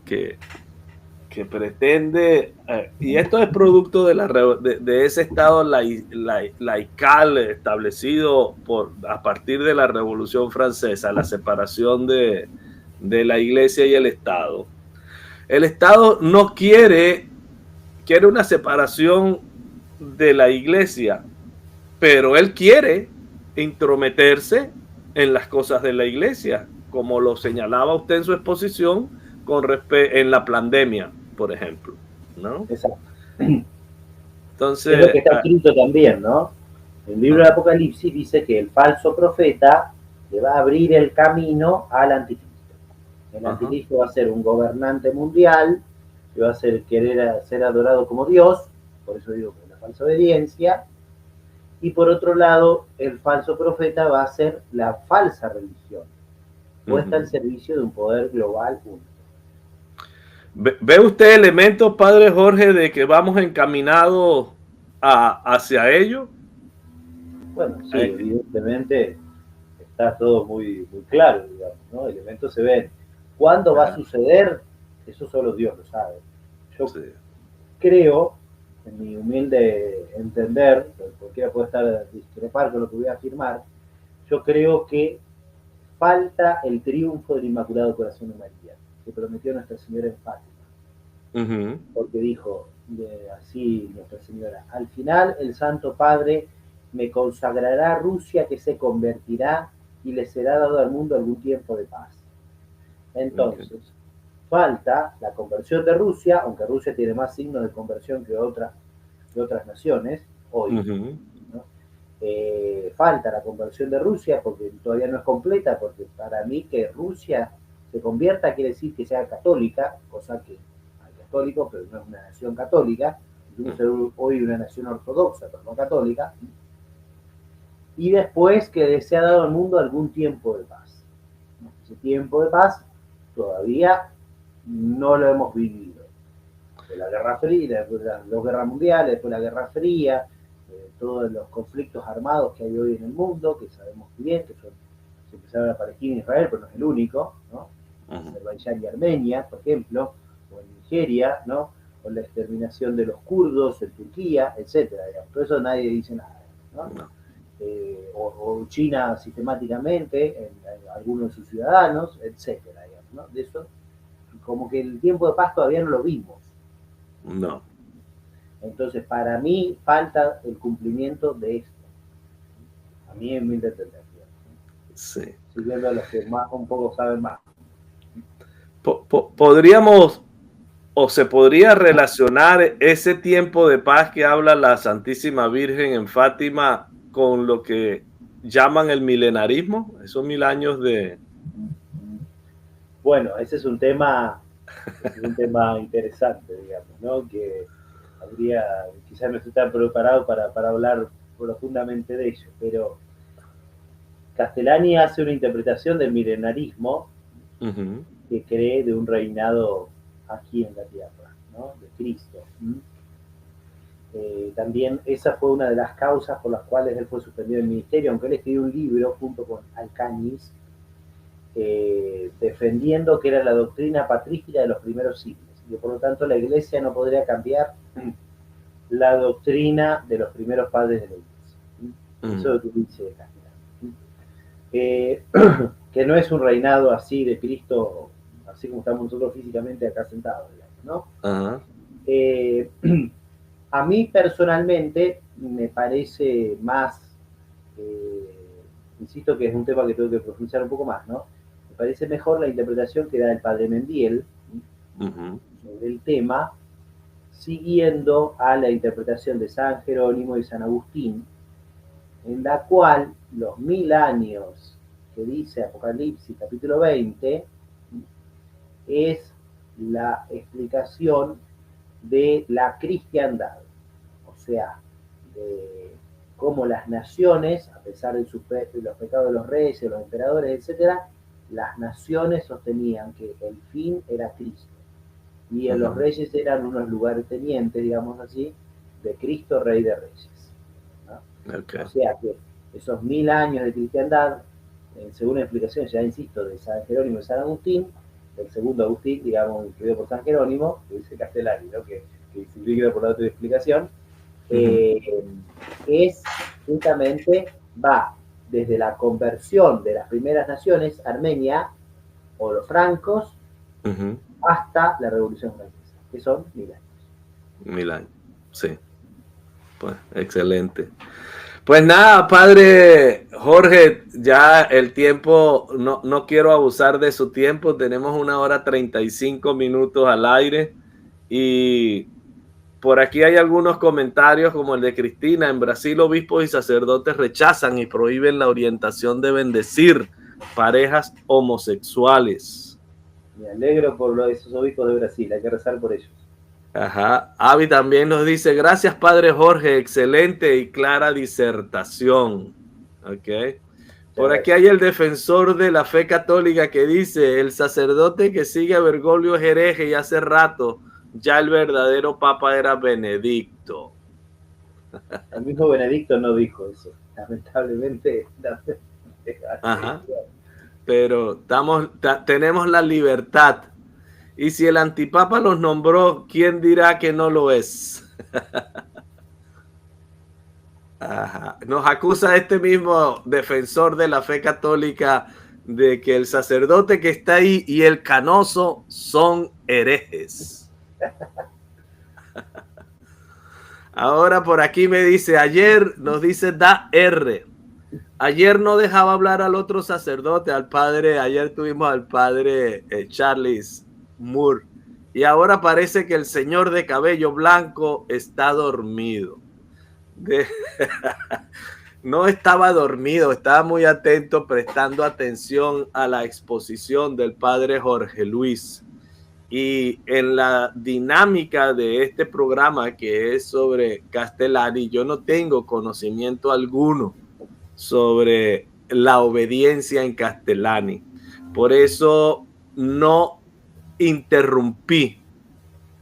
pretende, y esto es producto de ese Estado laical establecido a partir de la Revolución Francesa, la separación de la Iglesia y el Estado. El Estado no quiere una separación de la Iglesia, pero él quiere intrometerse en las cosas de la iglesia, como lo señalaba usted en su exposición en la pandemia, por ejemplo, ¿no? Exacto. Es lo Entonces, que está escrito también, ¿no? El libro del ajá, Apocalipsis dice que el falso profeta le va a abrir el camino al anticristo. El ajá, anticristo va a ser un gobernante mundial, que va a querer ser adorado como Dios, por eso digo que es la falsa obediencia, y por otro lado, el falso profeta va a ser la falsa religión, puesta al ujú. servicio de un poder global único. ¿Ve usted elementos, padre Jorge, de que vamos encaminados hacia ello? Bueno, sí, Eh, evidentemente está todo muy claro, digamos, ¿no? Elementos se ven. ¿Cuándo va a ajá, suceder? Eso solo Dios lo sabe. Yo sí, creo, en mi humilde entender, cualquiera puede estar discrepar con lo que voy a afirmar, yo creo que falta el triunfo del Inmaculado Corazón de María, que prometió Nuestra Señora en Fátima, ujú, porque dijo así Nuestra Señora, al final el Santo Padre me consagrará a Rusia que se convertirá y le será dado al mundo algún tiempo de paz. ok, Entonces, falta la conversión de Rusia, aunque Rusia tiene más signos de conversión que otras naciones hoy, ujú, ¿no? Falta la conversión de Rusia porque todavía no es completa, porque para mí que Rusia se convierta quiere decir que sea católica, cosa que hay católicos, pero no es una nación católica, es hoy una nación ortodoxa, pero no católica, y después que se ha dado al mundo algún tiempo de paz. Ese tiempo de paz todavía no lo hemos vivido. De la Guerra Fría, después de las dos guerras mundiales, después de la Guerra Fría, todos los conflictos armados que hay hoy en el mundo, que sabemos bien, que son, se empezaron a Palestina e Israel, pero no es el único, ¿no? ujú, Azerbaiyán y Armenia, por ejemplo, o en Nigeria, ¿no? O la exterminación de los kurdos en Turquía, etcétera. Digamos. Todo eso nadie dice nada, ¿no? no, O China sistemáticamente en algunos de sus ciudadanos, etcétera. Digamos, ¿no? De eso, como que el tiempo de paz todavía no lo vimos. no, Entonces, para mí falta el cumplimiento de esto. A mí es mi entender. sí. Siguiendo a los que más, un poco saben más. Podríamos o se podría relacionar ese tiempo de paz que habla la Santísima Virgen en Fátima con lo que llaman el milenarismo, esos 1000 años de... Bueno, ese es un tema interesante, digamos, ¿no? Que habría, quizás no estoy tan preparado para hablar profundamente de ello, pero Castellani hace una interpretación del milenarismo Ujú, que cree de un reinado aquí en la tierra, ¿no? De Cristo. También esa fue una de las causas por las cuales él fue suspendido del ministerio, aunque él escribió un libro junto con Alcañiz, defendiendo que era la doctrina patrística de los primeros siglos, y que por lo tanto la iglesia no podría cambiar la doctrina de los primeros padres de la iglesia. Eso es ujú, lo que dice Castellano. Eh, que no es un reinado así de Cristo, así como estamos nosotros físicamente acá sentados, digamos, ¿no? ajá, Eh, a mí personalmente me parece más, insisto que es un tema que tengo que profundizar un poco más, ¿no? Me parece mejor la interpretación que da el padre Mendiel ujú, sobre el tema, siguiendo a la interpretación de San Jerónimo y San Agustín, en la cual los 1000 años que dice Apocalipsis capítulo 20 es la explicación de la cristiandad, o sea, de cómo las naciones, a pesar de los pecados de los reyes, de los emperadores, etcétera, las naciones sostenían que el fin era Cristo y los ujú, reyes eran unos lugartenientes, digamos así, de Cristo, Rey de Reyes, ok, ¿no? O sea que esos 1000 años de cristiandad, según la explicación, ya insisto, de San Jerónimo y San Agustín, el segundo Agustín, digamos, incluido por San Jerónimo, que dice Castellani, ¿no? que se incluye por la otra explicación, ujú, eh, es justamente, va desde la conversión de las primeras naciones, Armenia o los francos, ujú, hasta la Revolución Francesa, que son 1000 años. 1000 años, sí, pues excelente. Pues nada, padre Jorge, ya el tiempo, no quiero abusar de su tiempo, tenemos 1 hora 35 minutos al aire y por aquí hay algunos comentarios como el de Cristina. En Brasil, obispos y sacerdotes rechazan y prohíben la orientación de bendecir parejas homosexuales. Me alegro por lo de esos obispos de Brasil, hay que rezar por ellos. Ajá. Avi también nos dice, gracias padre Jorge, excelente y clara disertación. Ok. Por aquí hay el defensor de la fe católica que dice, el sacerdote que sigue a Bergoglio es hereje y hace rato ya el verdadero papa era Benedicto. El mismo Benedicto no dijo eso, lamentablemente. Ajá. Pero tenemos la libertad. Y si el antipapa los nombró, ¿quién dirá que no lo es? Ajá. Nos acusa este mismo defensor de la fe católica de que el sacerdote que está ahí y el canoso son herejes. Ahora por aquí me dice, ayer nos dice Da R. Ayer no dejaba hablar al otro sacerdote, al padre, ayer tuvimos al padre Charles Moore. Y ahora parece que el señor de cabello blanco está dormido. No estaba dormido, estaba muy atento, prestando atención a la exposición del padre Jorge Luis. Y en la dinámica de este programa que es sobre Castellani, yo no tengo conocimiento alguno sobre la obediencia en Castellani. Por eso no interrumpí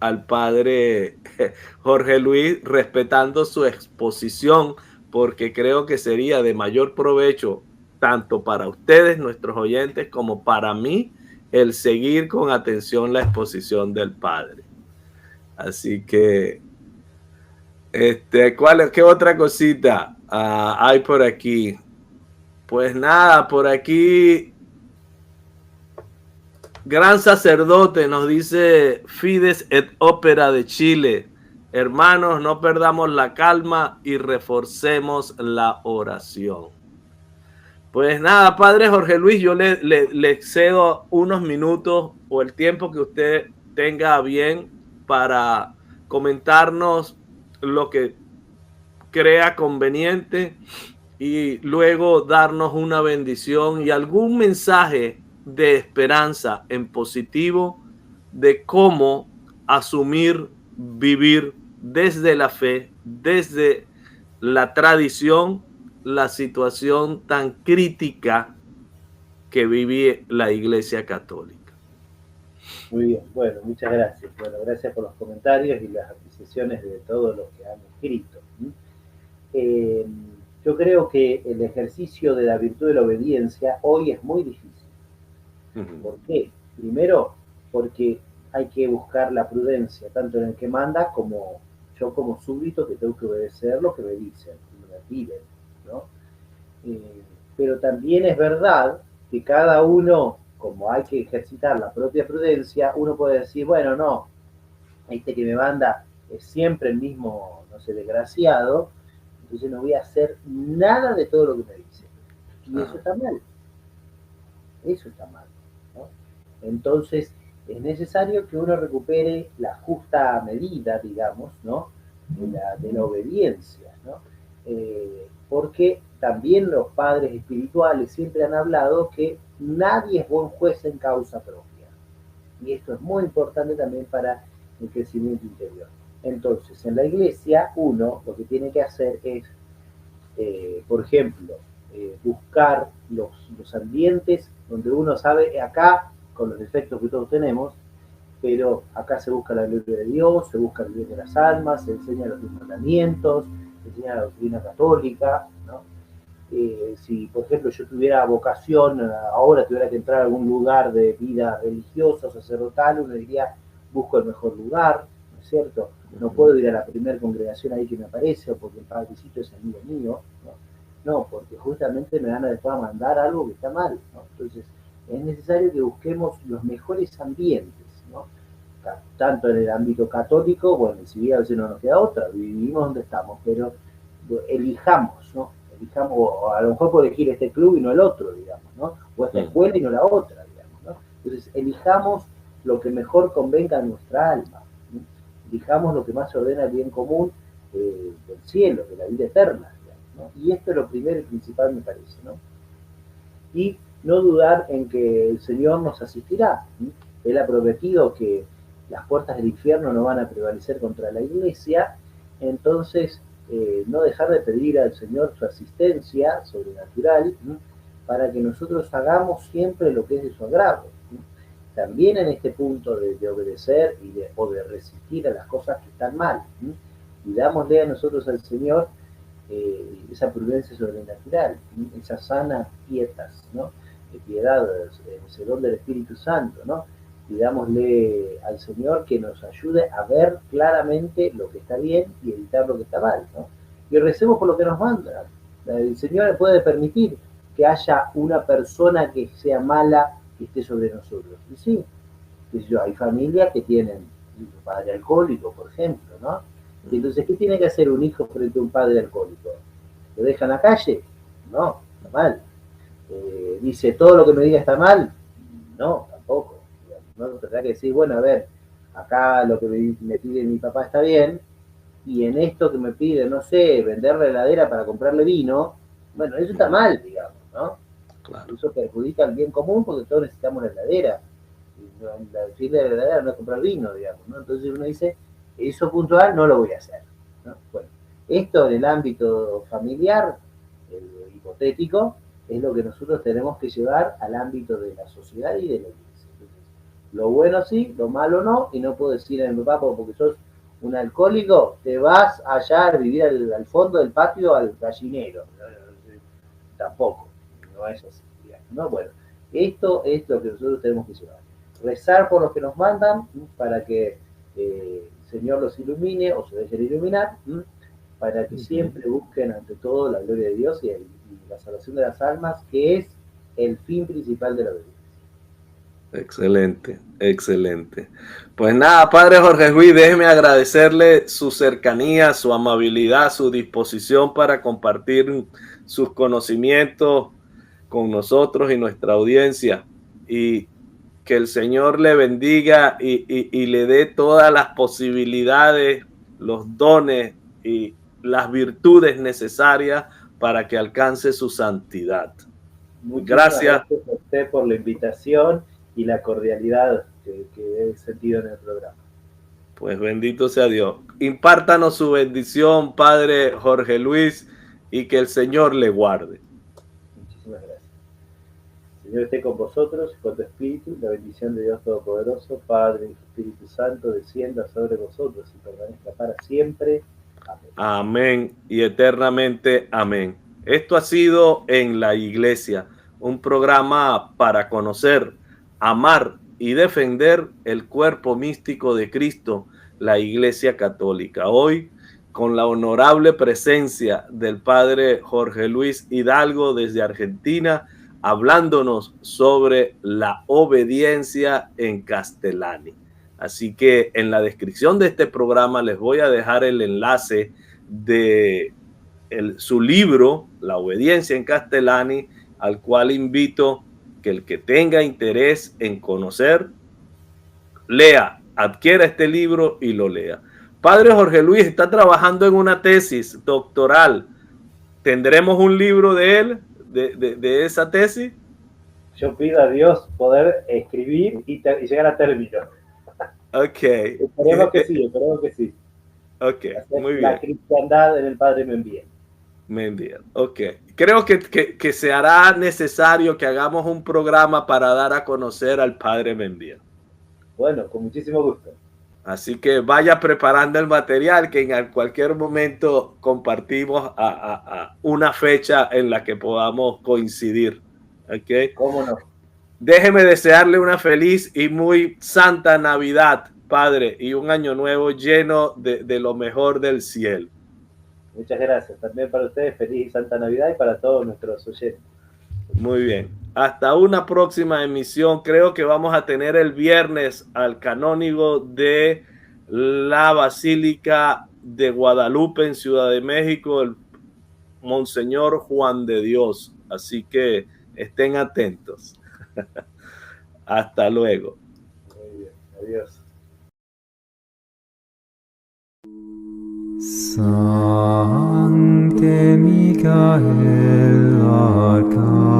al padre Jorge Luis respetando su exposición, porque creo que sería de mayor provecho tanto para ustedes, nuestros oyentes, como para mí el seguir con atención la exposición del padre. Así que, ¿qué otra cosita hay por aquí? Pues nada, por aquí, gran sacerdote, nos dice Fides et Opera de Chile. Hermanos, no perdamos la calma y reforcemos la oración. Pues nada, padre Jorge Luis, yo le cedo unos minutos o el tiempo que usted tenga bien para comentarnos lo que crea conveniente y luego darnos una bendición y algún mensaje de esperanza en positivo de cómo asumir, vivir desde la fe, desde la tradición, la situación tan crítica que vive la Iglesia Católica. Muy bien, bueno, muchas gracias. Bueno, gracias por los comentarios y las apreciaciones de todos los que han escrito. Yo creo que el ejercicio de la virtud de la obediencia hoy es muy difícil. ¿Por qué? Primero, porque hay que buscar la prudencia, tanto en el que manda como yo como súbdito que tengo que obedecer lo que me dicen y me piden, ¿no? Pero también es verdad que cada uno, como hay que ejercitar la propia prudencia, uno puede decir, bueno, no, este que me manda es siempre el mismo, no sé, desgraciado, entonces no voy a hacer nada de todo lo que me dice. Y eso está mal. Eso está mal, ¿no? Entonces, es necesario que uno recupere la justa medida, digamos, ¿no? de la obediencia, ¿no? Porque también los padres espirituales siempre han hablado que nadie es buen juez en causa propia. Y esto es muy importante también para el crecimiento interior. Entonces, en la iglesia, uno lo que tiene que hacer es, por ejemplo, buscar los ambientes donde uno sabe, acá, con los defectos que todos tenemos, pero acá se busca la gloria de Dios, se busca el bien de las almas, se enseña los 10 mandamientos, se enseña la doctrina católica, ¿no? Si, por ejemplo, yo tuviera vocación, ahora tuviera que entrar a algún lugar de vida religiosa o sacerdotal, uno diría, busco el mejor lugar, ¿no es cierto? No puedo ir a la primera congregación ahí que me aparece, o porque el padrecito es amigo mío, ¿no? No, porque justamente me van a después a mandar algo que está mal, ¿no? Entonces, es necesario que busquemos los mejores ambientes, ¿no? Tanto en el ámbito católico, bueno, si bien a veces no nos queda otra, vivimos donde estamos, pero elijamos, ¿no? Elijamos, o a lo mejor puedo elegir este club y no el otro, digamos, ¿no? O esta escuela y no la otra, digamos, ¿no? Entonces, elijamos lo que mejor convenga a nuestra alma, ¿no? Elijamos lo que más ordena el bien común del cielo, de la vida eterna, digamos, ¿no? Y esto es lo primero y principal, me parece, ¿no? Y no dudar en que el Señor nos asistirá, ¿sí? Él ha prometido que las puertas del infierno no van a prevalecer contra la iglesia, entonces no dejar de pedir al Señor su asistencia sobrenatural, ¿sí? Para que nosotros hagamos siempre lo que es de su agrado, ¿sí? También en este punto de obedecer o de resistir a las cosas que están mal, ¿sí? Y dámosle a nosotros al Señor esa prudencia sobrenatural, ¿sí? Esas sanas pietas, ¿no? De piedad, ese don del Espíritu Santo, ¿no? Pidámosle al Señor que nos ayude a ver claramente lo que está bien y evitar lo que está mal, ¿no? Y recemos por lo que nos manda. El Señor puede permitir que haya una persona que sea mala que esté sobre nosotros. Y sí, hay familias que tienen un padre alcohólico, por ejemplo, ¿no? Y entonces, ¿qué tiene que hacer un hijo frente a un padre alcohólico? ¿Lo deja en la calle? No, está mal. Dice, ¿todo lo que me diga está mal? No, tampoco. No tendrá que decir, bueno, a ver, acá lo que me pide mi papá está bien, y en esto que me pide, no sé, vender la heladera para comprarle vino, bueno, eso está mal, digamos, ¿no? Claro. Eso perjudica al bien común porque todos necesitamos la heladera. La fila de la heladera no es comprar vino, digamos, ¿no? Entonces uno dice, eso puntual no lo voy a hacer, ¿no? Bueno, esto en el ámbito familiar, hipotético, es lo que nosotros tenemos que llevar al ámbito de la sociedad y de la iglesia. Entonces, lo bueno sí, lo malo no, y no puedo decir a mi papá porque sos un alcohólico, te vas allá a vivir al fondo del patio al gallinero. Tampoco, no es así, digamos, ¿no? Bueno, esto es lo que nosotros tenemos que llevar. Rezar por los que nos mandan, ¿sí? Para que el Señor los ilumine o se dejen iluminar, ¿sí? Para que siempre busquen ante todo la gloria de Dios y la salvación de las almas, que es el fin principal de la obediencia. Excelente, excelente. Pues nada, Padre Jorge Luis, déjeme agradecerle su cercanía, su amabilidad, su disposición para compartir sus conocimientos con nosotros y nuestra audiencia. Y que el Señor le bendiga y le dé todas las posibilidades, los dones y las virtudes necesarias para que alcance su santidad. Gracias a usted por la invitación y la cordialidad que he sentido en el programa. Pues bendito sea Dios. Impártanos su bendición, Padre Jorge Luis, y que el Señor le guarde. Muchísimas gracias. El Señor esté con vosotros, con tu espíritu, la bendición de Dios Todopoderoso, Padre y Espíritu Santo, descienda sobre vosotros y permanezca para siempre. Amén. Amén y eternamente amén. Esto ha sido En la Iglesia, un programa para conocer, amar y defender el cuerpo místico de Cristo, la Iglesia Católica. Hoy, con la honorable presencia del Padre Jorge Luis Hidalgo desde Argentina, hablándonos sobre la obediencia en Castellani. Así que en la descripción de este programa les voy a dejar el enlace de su libro, La obediencia en Castellani, al cual invito que el que tenga interés en conocer, lea, adquiera este libro y lo lea. Padre Jorge Luis está trabajando en una tesis doctoral. ¿Tendremos un libro de él, de esa tesis? Yo pido a Dios poder escribir y llegar a término. Ok. Esperemos que sí, esperemos que sí. Ok, muy bien. La cristiandad en el Padre me envía. Me envían. Ok. Creo que se hará necesario que hagamos un programa para dar a conocer al Padre Mendier. Bueno, con muchísimo gusto. Así que vaya preparando el material que en cualquier momento compartimos a una fecha en la que podamos coincidir. ¿Ok? ¿Cómo no? Déjeme desearle una feliz y muy santa Navidad, Padre, y un año nuevo lleno de lo mejor del cielo. Muchas gracias. También para ustedes, feliz y santa Navidad y para todos nuestros oyentes. Muy bien. Hasta una próxima emisión. Creo que vamos a tener el viernes al canónigo de la Basílica de Guadalupe en Ciudad de México, Monseñor Juan de Dios. Así que estén atentos. Hasta luego. Muy bien, adiós. Sancte Michael Arcangele.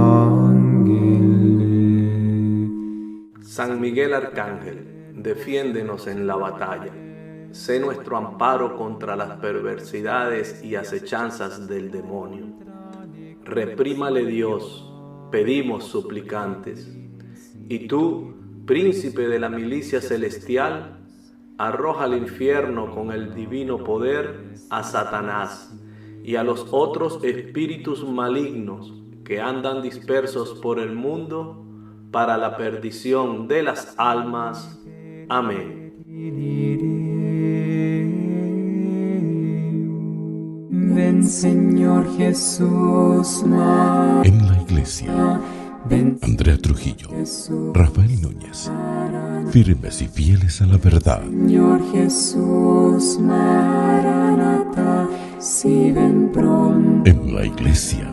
San Miguel Arcángel, defiéndenos en la batalla. Sé nuestro amparo contra las perversidades y acechanzas del demonio. Reprímale Dios, pedimos suplicantes. Y tú, príncipe de la milicia celestial, arroja al infierno con el divino poder a Satanás y a los otros espíritus malignos que andan dispersos por el mundo para la perdición de las almas. Amén. Ven, Señor Jesús, En la iglesia, ven, Andrea Trujillo, Jesús, Rafael Núñez, firmes y fieles a la verdad. Señor Jesús, Maranatha, si ven pronto. En la iglesia,